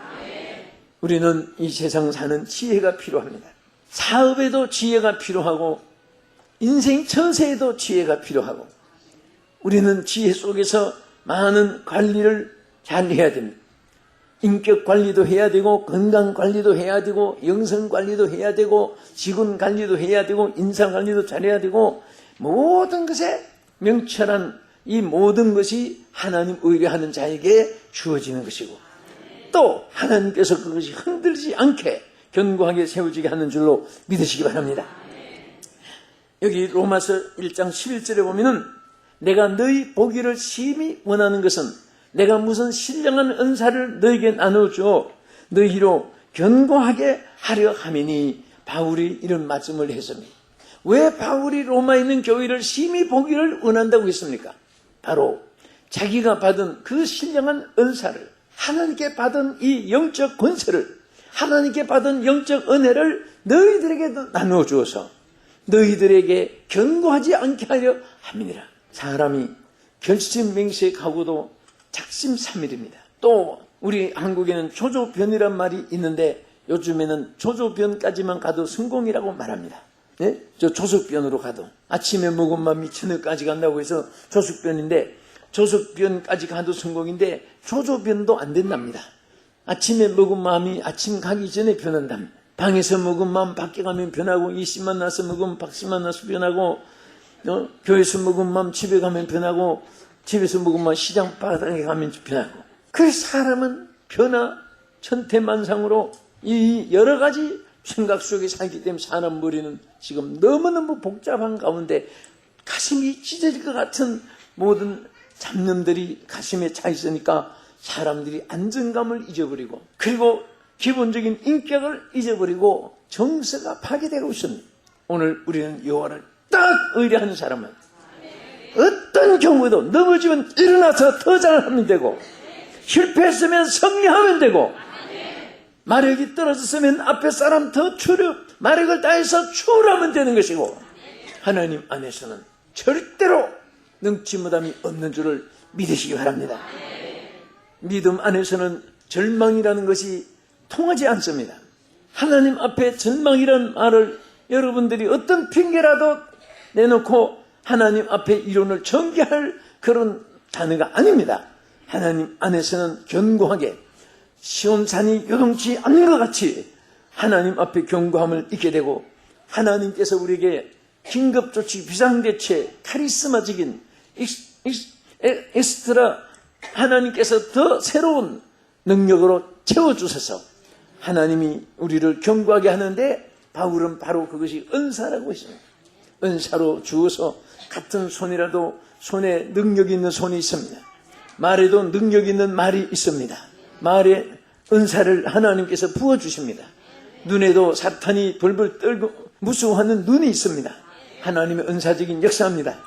우리는 이 세상 사는 지혜가 필요합니다. 사업에도 지혜가 필요하고 인생 처세에도 지혜가 필요하고 우리는 지혜 속에서 많은 관리를 잘 해야 됩니다. 인격 관리도 해야 되고 건강 관리도 해야 되고 영성 관리도 해야 되고 직원 관리도 해야 되고 인사 관리도 잘해야 되고 모든 것에 명철한 이 모든 것이 하나님 의뢰하는 자에게 주어지는 것이고 또 하나님께서 그것이 흔들리지 않게 견고하게 세워지게 하는 줄로 믿으시기 바랍니다. 여기 로마서 1장 11절에 보면은 내가 너희 보기를 심히 원하는 것은 내가 무슨 신령한 은사를 너에게 나눠줘 너희로 견고하게 하려 함이니 바울이 이런 말씀을 했습니다. 왜 바울이 로마에 있는 교회를 심히 보기를 원한다고 했습니까? 바로 자기가 받은 그 신령한 은사를 하나님께 받은 이 영적 권세를 하나님께 받은 영적 은혜를 너희들에게도 나누어 주어서 너희들에게 견고하지 않게 하려 함이니라. 사람이 결심맹세에 가고도 작심삼일입니다. 또 우리 한국에는 조조변이란 말이 있는데 요즘에는 조조변까지만 가도 성공이라고 말합니다. 네? 저 조석변으로 가도 아침에 먹은 맘이 저녁까지 간다고 해서 조석변인데 조석변까지 가도 성공인데 조조변도 안 된답니다. 아침에 먹은 마음이 아침 가기 전에 변한답니다. 방에서 먹은 마음 밖에 가면 변하고, 이 씨 만나서 먹으면 박씨 만나서 변하고, 교회에서 먹은 마음 집에 가면 변하고, 집에서 먹은 마음 시장 바닥에 가면 변하고. 그 사람은 변화 천태만상으로 이 여러 가지 생각 속에 살기 때문에 사람 머리는 지금 너무너무 복잡한 가운데 가슴이 찢어질 것 같은 모든 잡념들이 가슴에 차 있으니까 사람들이 안정감을 잊어버리고, 그리고 기본적인 인격을 잊어버리고 정서가 파괴되고 있습니다. 오늘 우리는 여호와를 딱 의뢰하는 사람은 어떤 경우에도 넘어지면 일어나서 더 잘하면 되고, 실패했으면 승리하면 되고, 마력이 떨어졌으면 앞에 사람 더 마력을 다해서 추월하면 되는 것이고, 하나님 안에서는 절대로 능치 못함이 없는 줄을 믿으시기 바랍니다. 믿음 안에서는 절망이라는 것이 통하지 않습니다. 하나님 앞에 절망이라는 말을 여러분들이 어떤 핑계라도 내놓고 하나님 앞에 이론을 전개할 그런 단어가 아닙니다. 하나님 안에서는 견고하게 시온산이 요동치 않는 것 같이 하나님 앞에 견고함을 잊게 되고, 하나님께서 우리에게 긴급조치, 비상대책, 카리스마적인 엑스트라 하나님께서 더 새로운 능력으로 채워주셔서 하나님이 우리를 견고하게 하는데, 바울은 바로 그것이 은사라고 했습니다. 은사로 주어서 같은 손이라도 손에 능력 있는 손이 있습니다. 말에도 능력 있는 말이 있습니다. 말에 은사를 하나님께서 부어주십니다. 눈에도 사탄이 벌벌 떨고 무서워하는 눈이 있습니다. 하나님의 은사적인 역사입니다.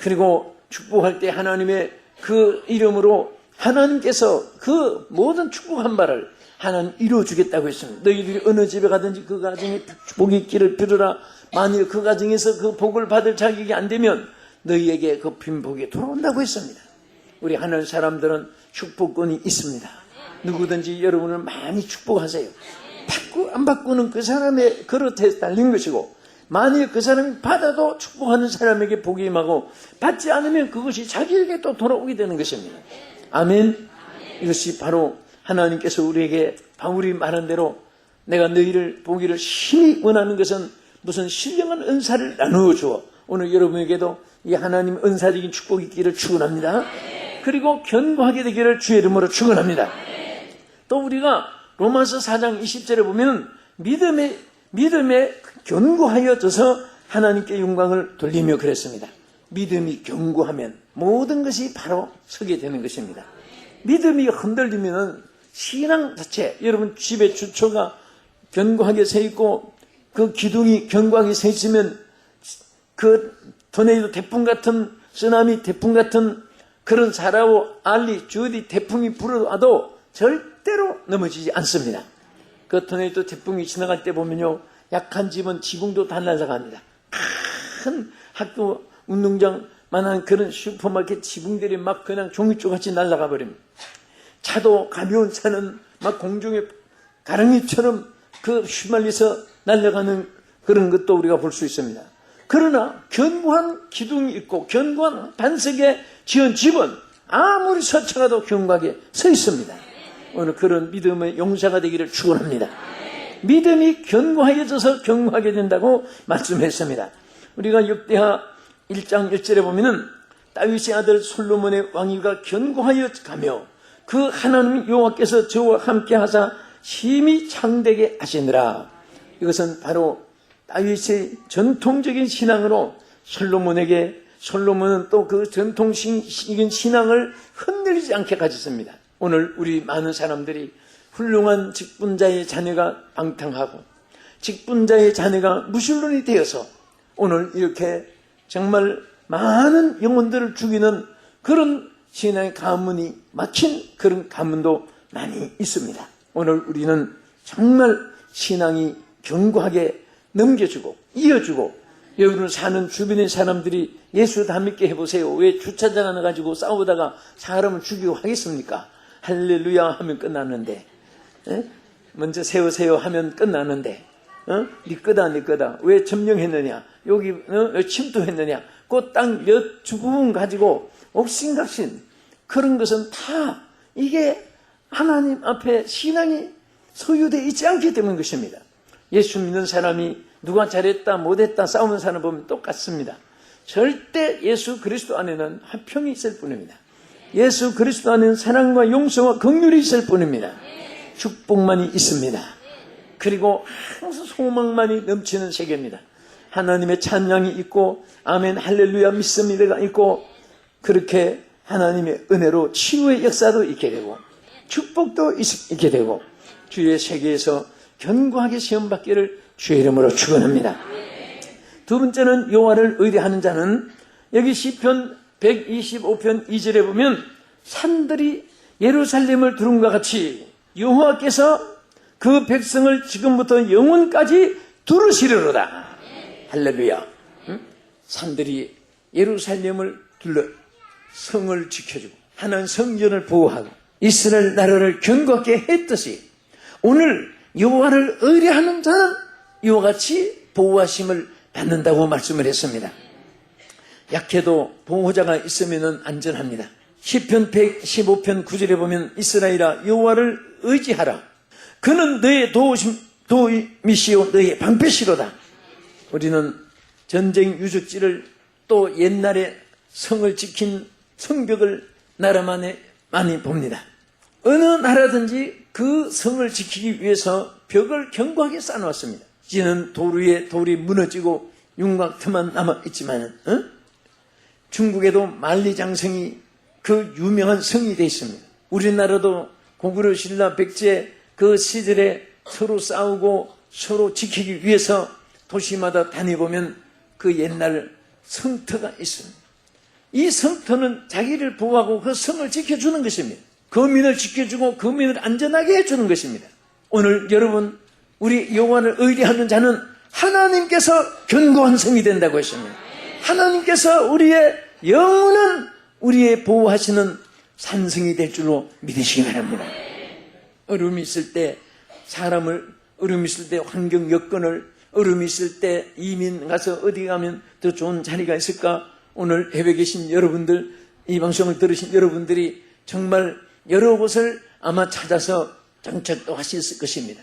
그리고 축복할 때 하나님의 그 이름으로 하나님께서 그 모든 축복한 바를 하나님 이루어주겠다고 했습니다. 너희들이 어느 집에 가든지 그 가정에 복이 있기를 빌어라. 만일 그 가정에서 그 복을 받을 자격이 안 되면 너희에게 그 빈복이 돌아온다고 했습니다. 우리 하늘 사람들은 축복권이 있습니다. 누구든지 여러분을 많이 축복하세요. 받고 안 받고는 그 사람의 그릇에 달린 것이고, 만일 그 사람이 받아도 축복하는 사람에게 복이 임하고, 받지 않으면 그것이 자기에게 또 돌아오게 되는 것입니다. 아멘. 이것이 바로 하나님께서 우리에게 바울이 말한 대로 내가 너희를 보기를 심히 원하는 것은 무슨 신령한 은사를 나누어 주어 오늘 여러분에게도 이 하나님 은사적인 축복이 있기를 축원합니다. 그리고 견고하게 되기를 주의 이름으로 축원합니다. 또 우리가 로마서 4장 20절에 보면 믿음에 견고하여져서 하나님께 영광을 돌리며 그랬습니다. 믿음이 견고하면 모든 것이 바로 서게 되는 것입니다. 믿음이 흔들리면 신앙 자체, 여러분 집에 주초가 견고하게 서 있고 그 기둥이 견고하게 서 있으면 그 토네이도 태풍 같은, 쓰나미 태풍 같은 그런 사라오, 알리, 주디 태풍이 불어와도 절대로 넘어지지 않습니다. 그 토네이도 태풍이 지나갈 때 보면요, 약한 집은 지붕도 다 날아갑니다. 큰 학교 운동장만한 그런 슈퍼마켓 지붕들이 막 그냥 종이쪽같이 날아가 버립니다. 차도 가벼운 차는 막 공중에 가랑이처럼 그 휘말려서 날아가는 그런 것도 우리가 볼 수 있습니다. 그러나 견고한 기둥이 있고 견고한 반석에 지은 집은 아무리 서쳐가도 견고하게 서 있습니다. 오늘 그런 믿음의 용사가 되기를 축원합니다. 믿음이 견고하여져서 견고하게 된다고 말씀했습니다. 우리가 역대하 1장 1절에 보면은 다윗의 아들 솔로몬의 왕위가 견고하여 가며 그 하나님 여호와께서 저와 함께 하사 심히 창대게 하시느라. 이것은 바로 다윗의 전통적인 신앙으로 솔로몬은 또 그 전통적인 신앙을 흔들리지 않게 가졌습니다. 오늘 우리 많은 사람들이 훌륭한 직분자의 자녀가 방탕하고 직분자의 자녀가 무신론이 되어서 오늘 이렇게 정말 많은 영혼들을 죽이는 그런 신앙의 가문이 막힌 그런 가문도 많이 있습니다. 오늘 우리는 정말 신앙이 견고하게 넘겨주고 이어주고, 여러분 사는 주변의 사람들이 예수 다 믿게 해보세요. 왜 주차장 하나 가지고 싸우다가 사람을 죽이고 하겠습니까? 할렐루야 하면 끝났는데, 먼저 세우세요 하면 끝나는데, 네 거다 왜 점령했느냐, 여기 침투했느냐, 그 땅 몇 주분 가지고 옥신각신 그런 것은 다 이게 하나님 앞에 신앙이 소유되어 있지 않기 때문인 것입니다. 예수 믿는 사람이 누가 잘했다 못했다 싸우는 사람 보면 똑같습니다. 절대 예수 그리스도 안에는 화평이 있을 뿐입니다. 예수 그리스도 안에는 사랑과 용서와 긍휼이 있을 뿐입니다. 축복만이 있습니다. 그리고 항상 소망만이 넘치는 세계입니다. 하나님의 찬양이 있고 아멘 할렐루야 믿습니다가 있고 그렇게 하나님의 은혜로 치유의 역사도 있게 되고 축복도 있게 되고 주의 세계에서 견고하게 시험받기를 주의 이름으로 축원합니다. 두 번째는 여호와를 의뢰하는 자는 여기 시편 125편 2절에 보면 산들이 예루살렘을 두른과 같이 여호와께서 그 백성을 지금부터 영원까지 두르시리로다. 할렐루야. 산들이 예루살렘을 둘러 성을 지켜주고 하나님 성전을 보호하고 이스라엘 나라를 견고하게 했듯이 오늘 여호와를 의뢰하는 자는 이와 같이 보호하심을 받는다고 말씀을 했습니다. 약해도 보호자가 있으면 안전합니다. 시편 115편 9절에 보면 이스라엘아 여호와를 의지하라. 그는 너의 도움이시오 너의 방패시로다. 우리는 전쟁 유적지를 또 옛날에 성을 지킨 성벽을 나라만에 많이 봅니다. 어느 나라든지 그 성을 지키기 위해서 벽을 견고하게 쌓아놓았습니다. 이제는 돌 위에 돌이 무너지고 윤곽터만 남아있지만 중국에도 만리장성이 그 유명한 성이 되어 있습니다. 우리나라도 고구려 신라 백제 그 시절에 서로 싸우고 서로 지키기 위해서 도시마다 다녀보면 그 옛날 성터가 있습니다. 이 성터는 자기를 보호하고 그 성을 지켜주는 것입니다. 거민을 지켜주고 거민을 안전하게 해주는 것입니다. 오늘 여러분 우리 여호와를 의뢰하는 자는 하나님께서 견고한 성이 된다고 했습니다. 하나님께서 우리의 영혼은 우리의 보호하시는 산성이 될 줄로 믿으시기 바랍니다. 어려움이 있을 때 사람을 어려움이 있을 때 환경 여건을 어려움이 있을 때 이민 가서 어디 가면 더 좋은 자리가 있을까? 오늘 해외에 계신 여러분들 이 방송을 들으신 여러분들이 정말 여러 곳을 아마 찾아서 정착도 하셨을 것입니다.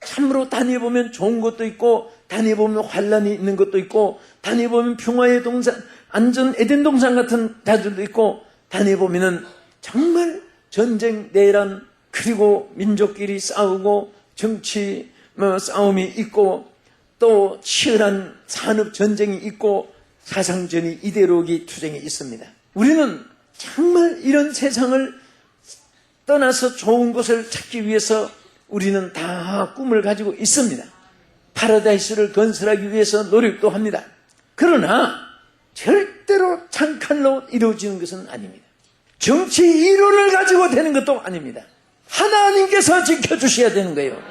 참으로 다녀보면 좋은 것도 있고 다녀보면 환란이 있는 것도 있고 다녀보면 평화의 동산 안전 에덴 동산 같은 자들도 있고 다녀보면은 정말 전쟁 내란 그리고 민족끼리 싸우고 정치 싸움이 있고 또 치열한 산업 전쟁이 있고 사상전이 이데올로기 투쟁이 있습니다. 우리는 정말 이런 세상을 떠나서 좋은 것을 찾기 위해서 우리는 다 꿈을 가지고 있습니다. 파라다이스를 건설하기 위해서 노력도 합니다. 그러나 절대로 창칼로 이루어지는 것은 아닙니다. 정치 이론을 가지고 되는 것도 아닙니다. 하나님께서 지켜주셔야 되는 거예요.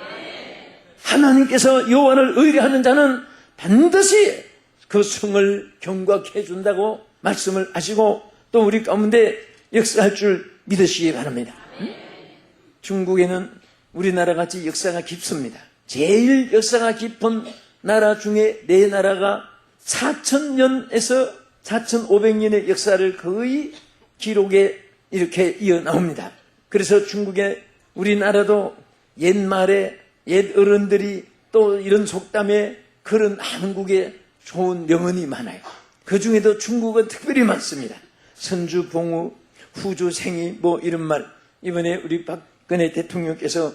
하나님께서 여호와를 의뢰하는 자는 반드시 그 성을 경고하게 해준다고 말씀을 하시고 또 우리 가운데 역사할 줄 믿으시기 바랍니다. 중국에는 우리나라 같이 역사가 깊습니다. 제일 역사가 깊은 나라 중에 네 나라가 4,000년에서 4,500년의 역사를 거의 기록에 이렇게 이어 나옵니다. 그래서 중국에 우리나라도 옛말에 옛 어른들이 또 이런 속담에 그런 한국에 좋은 명언이 많아요. 그 중에도 중국은 특별히 많습니다. 선주봉우, 후주생이 뭐 이런 말. 이번에 우리 박근혜 대통령께서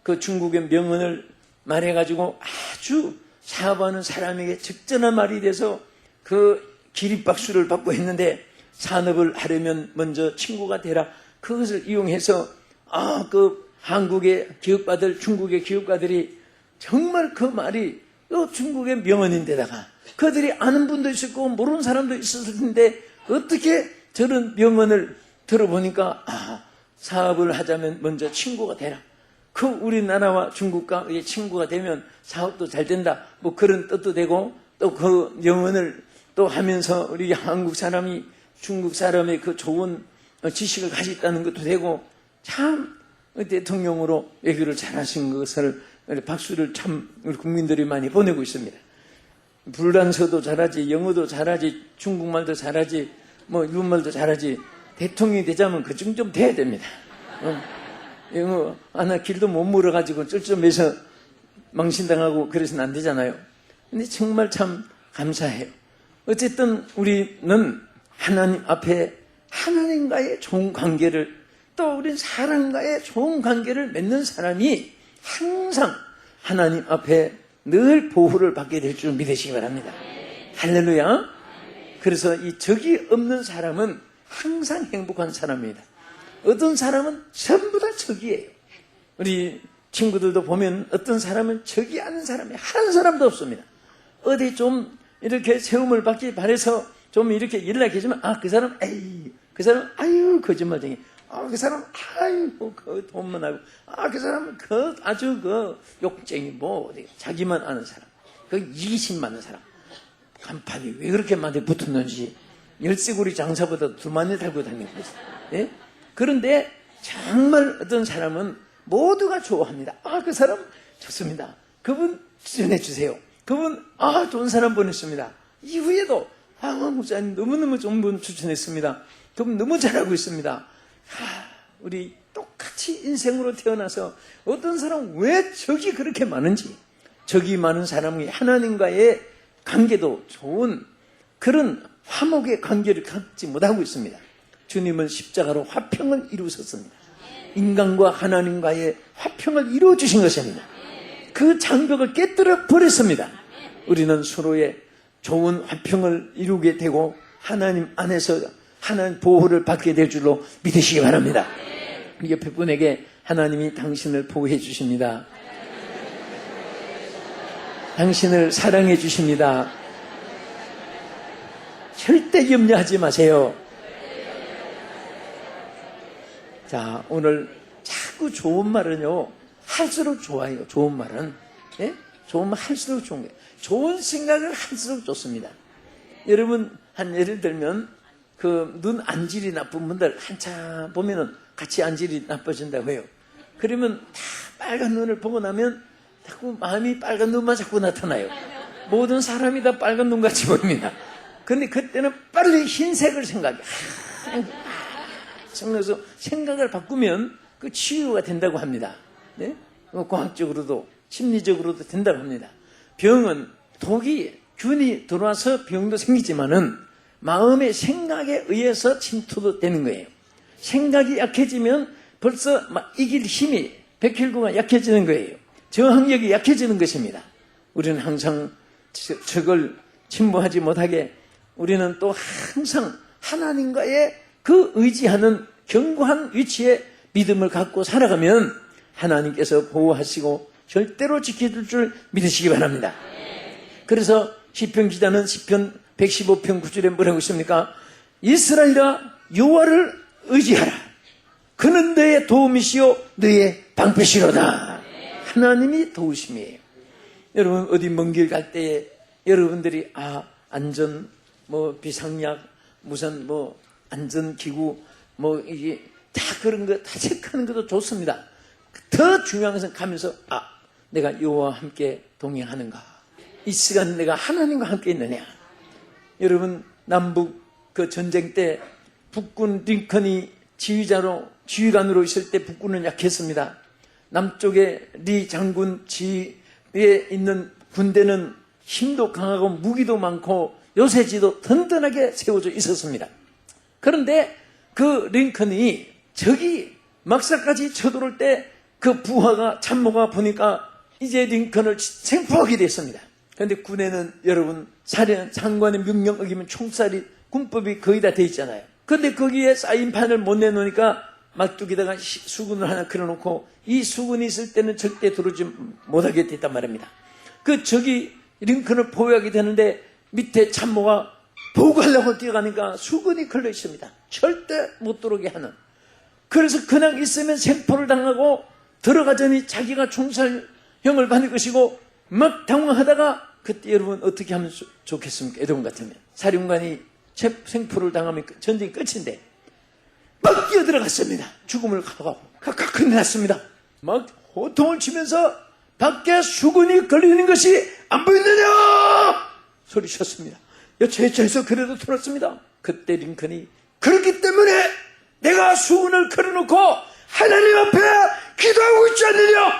그 중국의 명언을 말해가지고 아주 사업하는 사람에게 적절한 말이 돼서 그 기립박수를 받고 했는데 산업을 하려면 먼저 친구가 되라. 그것을 이용해서 그 한국의 기업가들, 중국의 기업가들이 정말 그 말이 중국의 명언인데다가 그들이 아는 분도 있을 거고 모르는 사람도 있었을 텐데 어떻게 저런 명언을 들어보니까 사업을 하자면 먼저 친구가 되라. 그 우리나라와 중국과 친구가 되면 사업도 잘 된다. 뭐 그런 뜻도 되고 또 그 명언을 또 하면서 우리 한국 사람이 중국 사람의 그 좋은 지식을 가지고 있다는 것도 되고 참 대통령으로 외교를 잘하신 것을 박수를 참 우리 국민들이 많이 보내고 있습니다. 불란서도 잘하지, 영어도 잘하지, 중국말도 잘하지, 뭐 일본말도 잘하지. 대통령이 되자면 그 정도 좀 돼야 됩니다. 나 길도 못 물어가지고 쩔쩔매서 망신당하고 그래서는 안 되잖아요. 근데 정말 참 감사해요. 어쨌든 우리는 하나님 앞에 하나님과의 좋은 관계를, 또 우린 사람과의 좋은 관계를 맺는 사람이 항상 하나님 앞에 늘 보호를 받게 될 줄 믿으시기 바랍니다. 할렐루야. 그래서 이 적이 없는 사람은 항상 행복한 사람입니다. 어떤 사람은 전부 다 적이에요. 우리 친구들도 보면 어떤 사람은 적이 아는 사람이 한 사람도 없습니다. 어디 좀 이렇게 세움을 받기 바래서 좀 이렇게 연락해주면, 그 사람, 그 사람, 거짓말쟁이. 그 사람, 돈만 하고. 그 사람은 아주 욕쟁이, 자기만 아는 사람. 이기심 많은 사람. 간판이 왜 그렇게 많이 붙었는지, 열쇠고리 장사보다 두 많이 달고 다니는 거죠. 예? 그런데 정말 어떤 사람은 모두가 좋아합니다. 그 사람 좋습니다. 그분 추천해주세요. 그분, 좋은 사람 보냈습니다. 이후에도, 목사님 너무너무 좋은 분 추천했습니다. 그분 너무 잘하고 있습니다. 우리 똑같이 인생으로 태어나서 어떤 사람 왜 적이 그렇게 많은지, 적이 많은 사람이 하나님과의 관계도 좋은 그런 화목의 관계를 갖지 못하고 있습니다. 주님은 십자가로 화평을 이루셨습니다. 인간과 하나님과의 화평을 이루어 주신 것입니다. 그 장벽을 깨뜨려 버렸습니다. 우리는 서로의 좋은 화평을 이루게 되고 하나님 안에서 하나님 보호를 받게 될 줄로 믿으시기 바랍니다. 옆에 분에게 하나님이 당신을 보호해 주십니다. 당신을 사랑해 주십니다. 절대 염려하지 마세요. 자, 오늘 자꾸 좋은 말은요, 할수록 좋아요. 좋은 말은. 예? 좋은 말 할수록 좋은 거예요. 좋은 생각을 할수록 좋습니다. 여러분, 예를 들면, 눈 안질이 나쁜 분들 한참 보면은 같이 안질이 나빠진다고 해요. 그러면 다 빨간 눈을 보고 나면 자꾸 마음이 빨간 눈만 자꾸 나타나요. 모든 사람이 다 빨간 눈 같이 보입니다. 근데 그때는 빨리 흰색을 생각해. 그래서 생각을 바꾸면 그 치유가 된다고 합니다. 네? 과학적으로도 심리적으로도 된다고 합니다. 병은 균이 들어와서 병도 생기지만은 마음의 생각에 의해서 침투도 되는 거예요. 생각이 약해지면 벌써 이길 힘이, 백혈구가 약해지는 거예요. 저항력이 약해지는 것입니다. 우리는 항상 적을 침범하지 못하게, 우리는 또 항상 하나님과의 그 의지하는 견고한 위치에 믿음을 갖고 살아가면 하나님께서 보호하시고 절대로 지켜줄 줄 믿으시기 바랍니다. 그래서 시편 기자는 시편 115편 9절에 뭐라고 있습니까? 이스라엘아, 여호와를 의지하라. 그는 너의 도움이시요 너의 방패시로다. 하나님이 도우심이에요. 여러분, 어디 먼 길 갈 때에 여러분들이 안전 비상약, 무슨 안전기구 이게 다 그런 거 다 체크하는 것도 좋습니다. 더 중요한 것은 가면서 내가 여호와와 함께 동행하는가, 이 시간 내가 하나님과 함께 있느냐. 여러분, 남북 전쟁 때 북군 링컨이 지휘관으로 있을 때 북군은 약했습니다. 남쪽에 리 장군 지휘에 있는 군대는 힘도 강하고 무기도 많고 요새지도 든든하게 세워져 있었습니다. 그런데 그 링컨이 적이 막사까지 쳐들어올 때 그 부하가, 참모가 보니까 이제 링컨을 생포하게 됐습니다. 그런데 군에는 여러분, 장관의 명령 어기면 총살이, 군법이 거의 다 돼 있잖아요. 그런데 거기에 사인판을 못 내놓으니까 막뚝에다가 수군을 하나 그려놓고 이 수군이 있을 때는 절대 들어오지 못하게 됐단 말입니다. 그 적이 링컨을 보호하게 되는데 밑에 참모가 보호하려고 뛰어가니까 수군이 걸려 있습니다. 절대 못 들어오게 하는. 그래서 그냥 있으면 생포를 당하고 들어가자니 자기가 총살형을 받을 것이고 막 당황하다가 그때 여러분 어떻게 하면 좋겠습니까? 여러분 같으면 사령관이 생포를 당하면 전쟁이 끝인데 막 뛰어들어갔습니다. 죽음을 가고 큰일 났습니다. 막 호통을 치면서 밖에 수군이 걸리는 것이 안 보이느냐 소리쳤습니다. 여차여차해서 그래도 들었습니다. 그때 링컨이 그렇기 때문에 내가 수군을 걸어놓고 하나님 앞에 기도하고 있지 않느냐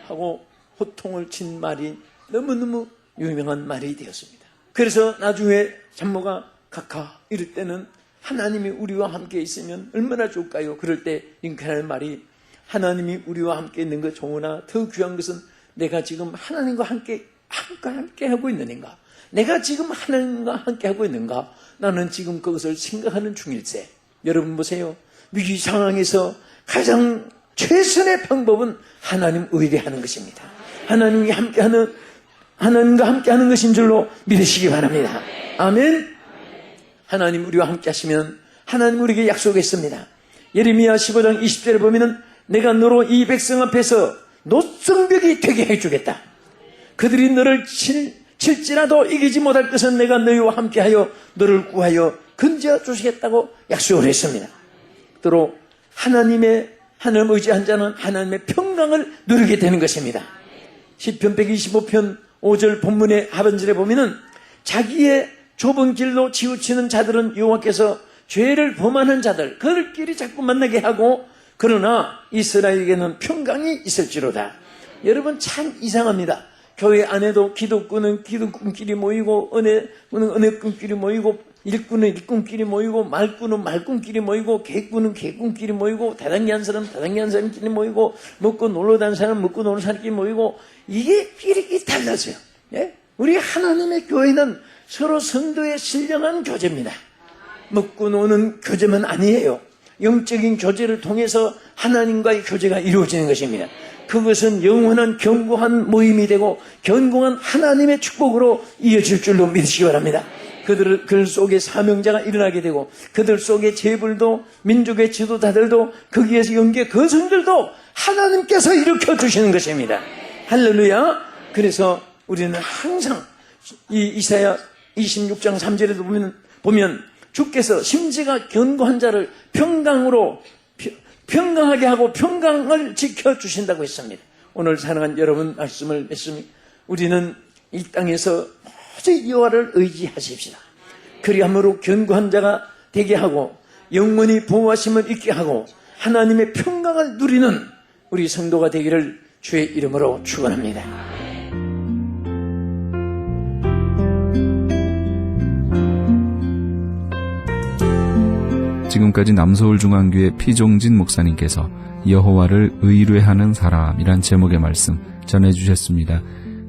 하고 호통을 친 말이 너무너무 유명한 말이 되었습니다. 그래서 나중에 장모가 각하 이럴 때는 하나님이 우리와 함께 있으면 얼마나 좋을까요? 그럴 때 링컨하는 말이 하나님이 우리와 함께 있는 것 좋으나 더 귀한 것은 내가 지금 하나님과 함께 하고 있는가? 내가 지금 하나님과 함께 하고 있는가? 나는 지금 그것을 생각하는 중일세. 여러분 보세요. 위기 상황에서 가장 최선의 방법은 하나님 의뢰하는 것입니다. 하나님과 함께하는 것인 줄로 믿으시기 바랍니다. 아멘. 하나님 우리와 함께 하시면 하나님 우리에게 약속했습니다. 예레미야 15장 20절에 보면은 내가 너로 이 백성 앞에서 노성벽이 되게 해주겠다. 그들이 너를 칠지라도 이기지 못할 것은 내가 너희와 함께하여 너를 구하여 건져 주시겠다고 약속을 했습니다. 또 하나님 의지한 자는 하나님의 평강을 누리게 되는 것입니다. 시편 125편 5절 본문의 하반절에 보면은 자기의 좁은 길로 치우치는 자들은 여호와께서 죄를 범하는 자들 그들끼리 자꾸 만나게 하고 그러나 이스라엘에게는 평강이 있을지로다. 여러분 참 이상합니다. 교회 안에도 기독군은 기독군끼리 모이고 은혜군은 은혜군끼리 모이고 일꾼은 일꾼끼리 모이고 말꾼은 말꾼끼리 모이고 개꾼은 개꾼끼리 모이고 다단계 한 사람은 다단계 한 사람끼리 모이고 먹고 놀러 다니는 사람은 먹고 노는 사람끼리 모이고 이게 이렇게 달라져요. 예? 우리 하나님의 교회는 서로 성도의 신령한 교제입니다. 먹고 노는 교제만 아니에요. 영적인 교제를 통해서 하나님과의 교제가 이루어지는 것입니다. 그것은 영원한 견고한 모임이 되고 견고한 하나님의 축복으로 이어질 줄로 믿으시기 바랍니다. 그들 속에 사명자가 일어나게 되고 그들 속에 재벌도 민족의 지도자들도 거기에서 영계 거성들도 하나님께서 일으켜 주시는 것입니다. 할렐루야. 그래서 우리는 항상 이 이사야 26장 3절에도 보면 주께서 심지가 견고한 자를 평강하게 하고 평강을 지켜주신다고 했습니다. 오늘 사랑하는 여러분 말씀을 맺습니다. 우리는 이 땅에서 오직 여호와를 의지하십시다. 그리함으로 견고한 자가 되게 하고 영원히 보호하심을 있게 하고 하나님의 평강을 누리는 우리 성도가 되기를 주의 이름으로 축원합니다. 지금까지 남서울중앙교회 피종진 목사님께서 여호와를 의뢰하는 사람이란 제목의 말씀 전해주셨습니다.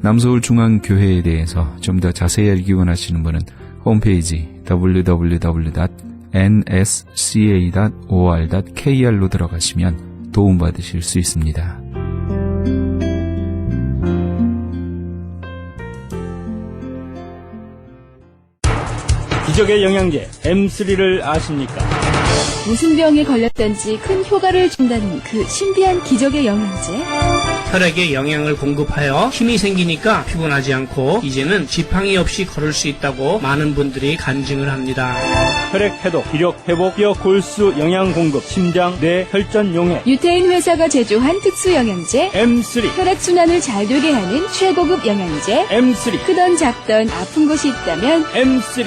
남서울중앙교회에 대해서 좀 더 자세히 알기 원하시는 분은 홈페이지 www.nsca.or.kr로 들어가시면 도움받으실 수 있습니다. 기적의 영양제 M3를 아십니까? 무슨 병에 걸렸던지 큰 효과를 준다는 그 신비한 기적의 영양제. 혈액에 영양을 공급하여 힘이 생기니까 피곤하지 않고 이제는 지팡이 없이 걸을 수 있다고 많은 분들이 간증을 합니다. 혈액 해독, 기력 회복, 뼈 골수 영양 공급, 심장, 뇌, 혈전 용해. 유태인 회사가 제조한 특수 영양제. M3. 혈액 순환을 잘 되게 하는 최고급 영양제. M3. 크던 작던 아픈 곳이 있다면 M3.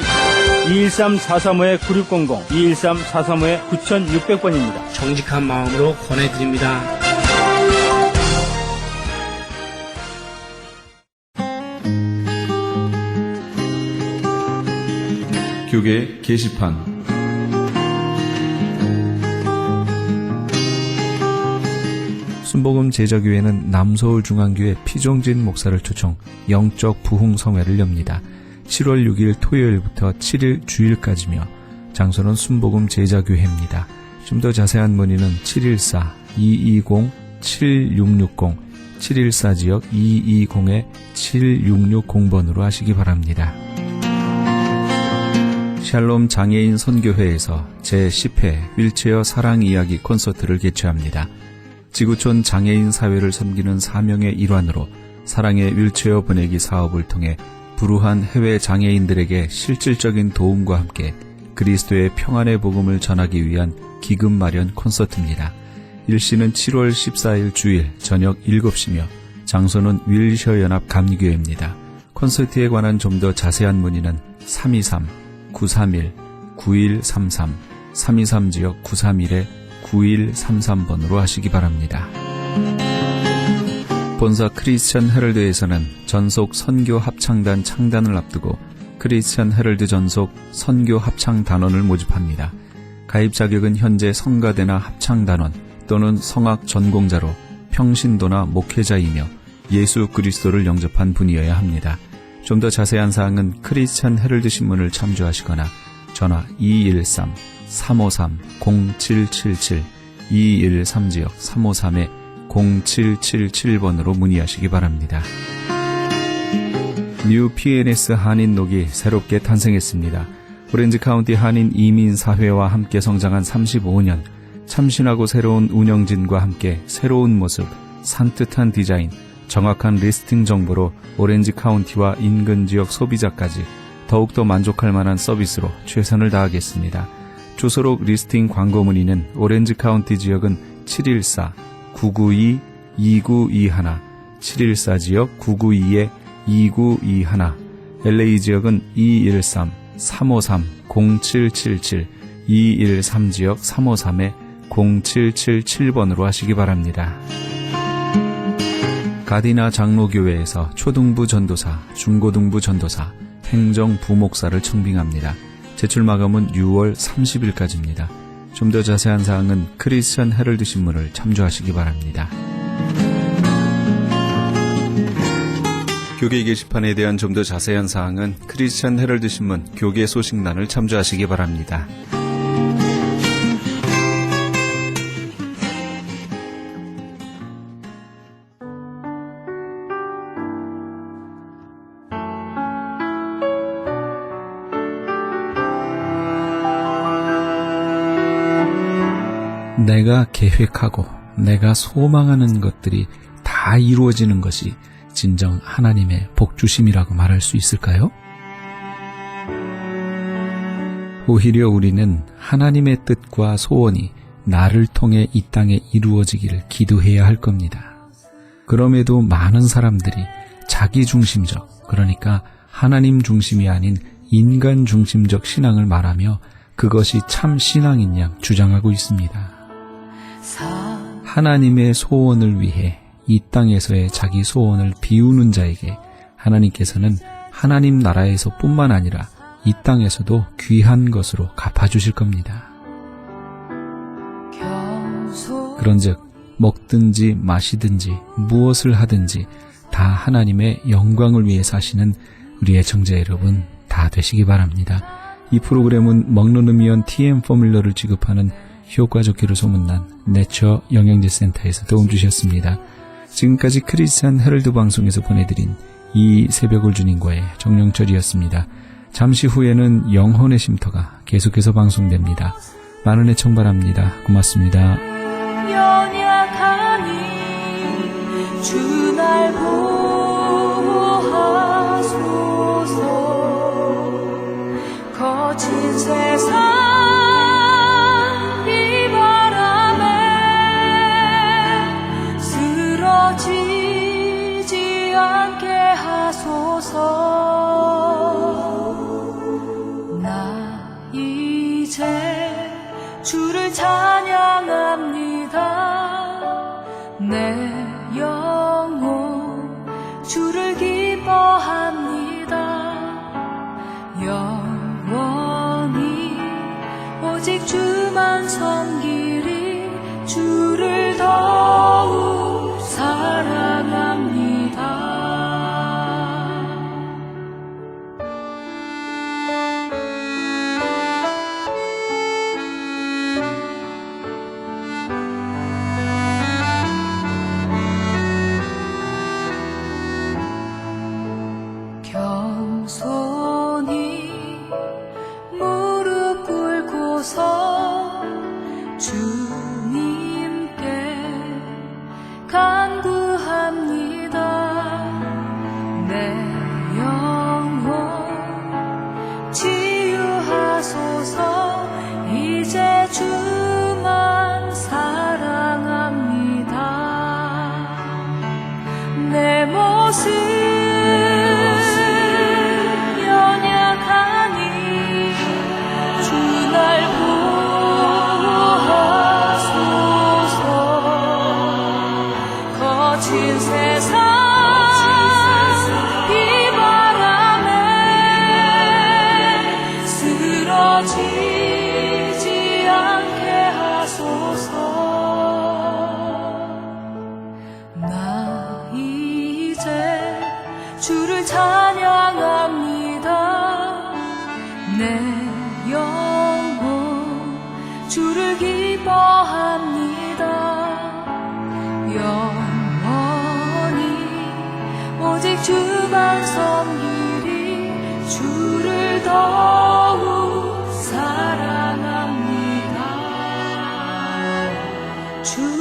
213-435-9600, 213-435-9600번입니다. 정직한 마음으로 권해드립니다. 교계 게시판. 순복음 제자교회는 남서울중앙교회 피종진 목사를 초청 영적 부흥성회를 엽니다. 7월 6일 토요일부터 7일 주일까지며 장소는 순복음 제자교회입니다. 좀 더 자세한 문의는 714-220-7660, 714지역 220-7660번으로 하시기 바랍니다. 샬롬 장애인 선교회에서 제10회 휠체어 사랑 이야기 콘서트를 개최합니다. 지구촌 장애인 사회를 섬기는 사명의 일환으로 사랑의 휠체어 보내기 사업을 통해 불우한 해외 장애인들에게 실질적인 도움과 함께 그리스도의 평안의 복음을 전하기 위한 기금 마련 콘서트입니다. 일시는 7월 14일 주일 저녁 7시며 장소는 윌셔연합 감리교회입니다. 콘서트에 관한 좀 더 자세한 문의는 323-931-9133, 323지역 931-9133 9133번으로 하시기 바랍니다. 본사 크리스천 헤럴드에서는 전속 선교 합창단 창단을 앞두고 크리스천 헤럴드 전속 선교 합창 단원을 모집합니다. 가입 자격은 현재 성가대나 합창단원 또는 성악 전공자로 평신도나 목회자이며 예수 그리스도를 영접한 분이어야 합니다. 좀 더 자세한 사항은 크리스천 헤럴드 신문을 참조하시거나 전화 213-353-0777 213지역 353-0777번으로 문의하시기 바랍니다. 뉴 PNS 한인녹이 새롭게 탄생했습니다. 오렌지 카운티 한인 이민사회와 함께 성장한 35년, 참신하고 새로운 운영진과 함께 새로운 모습, 산뜻한 디자인, 정확한 리스팅 정보로 오렌지 카운티와 인근 지역 소비자까지 더욱더 만족할 만한 서비스로 최선을 다하겠습니다. 주소록 리스팅 광고 문의는 오렌지 카운티 지역은 714-992-2921, 714지역 992-2921, LA 지역은 213-353-0777, 213지역 353-0777번으로 하시기 바랍니다. 가디나 장로교회에서 초등부 전도사, 중고등부 전도사, 행정부목사를 청빙합니다. 제출 마감은 6월 30일까지입니다. 좀 더 자세한 사항은 크리스천 헤럴드 신문을 참조하시기 바랍니다. 교계 게시판에 대한 좀 더 자세한 사항은 크리스천 헤럴드 신문 교계 소식란을 참조하시기 바랍니다. 내가 계획하고 내가 소망하는 것들이 다 이루어지는 것이 진정 하나님의 복주심이라고 말할 수 있을까요? 오히려 우리는 하나님의 뜻과 소원이 나를 통해 이 땅에 이루어지기를 기도해야 할 겁니다. 그럼에도 많은 사람들이 자기중심적, 그러니까 하나님 중심이 아닌 인간 중심적 신앙을 말하며 그것이 참 신앙인 양 주장하고 있습니다. 하나님의 소원을 위해 이 땅에서의 자기 소원을 비우는 자에게 하나님께서는 하나님 나라에서 뿐만 아니라 이 땅에서도 귀한 것으로 갚아주실 겁니다. 그런즉 먹든지 마시든지 무엇을 하든지 다 하나님의 영광을 위해 사시는 우리의 청자 여러분 다 되시기 바랍니다. 이 프로그램은 먹노르미언 TM 포뮬러를 지급하는 효과 좋기로 소문난 내처 영양제센터에서 도움 주셨습니다. 지금까지 크리스천 헤럴드 방송에서 보내드린 이 새벽을 주님과의 정영철이었습니다. 잠시 후에는 영혼의 쉼터가 계속해서 방송됩니다. 많은 애청 바랍니다. 고맙습니다. 연약하니 주 날 보호하소서. 거친 세상 지지 않게 하소서. 나 이제 주를 찬양합니다. 내 영혼 주를 기뻐합니다. 영원히 오직 주만 섬기리. 주를 더욱 사랑합니다. 겸손히 무릎 꿇고서 주님께 간구합니다. 내 영혼 치유하소서. 이제 주만 사랑합니다. 내 모습 연약하니 주 날 보호하 기뻐합니다. 영원히 오직 주만 섬기리. 주를 더욱 사랑합니다. 주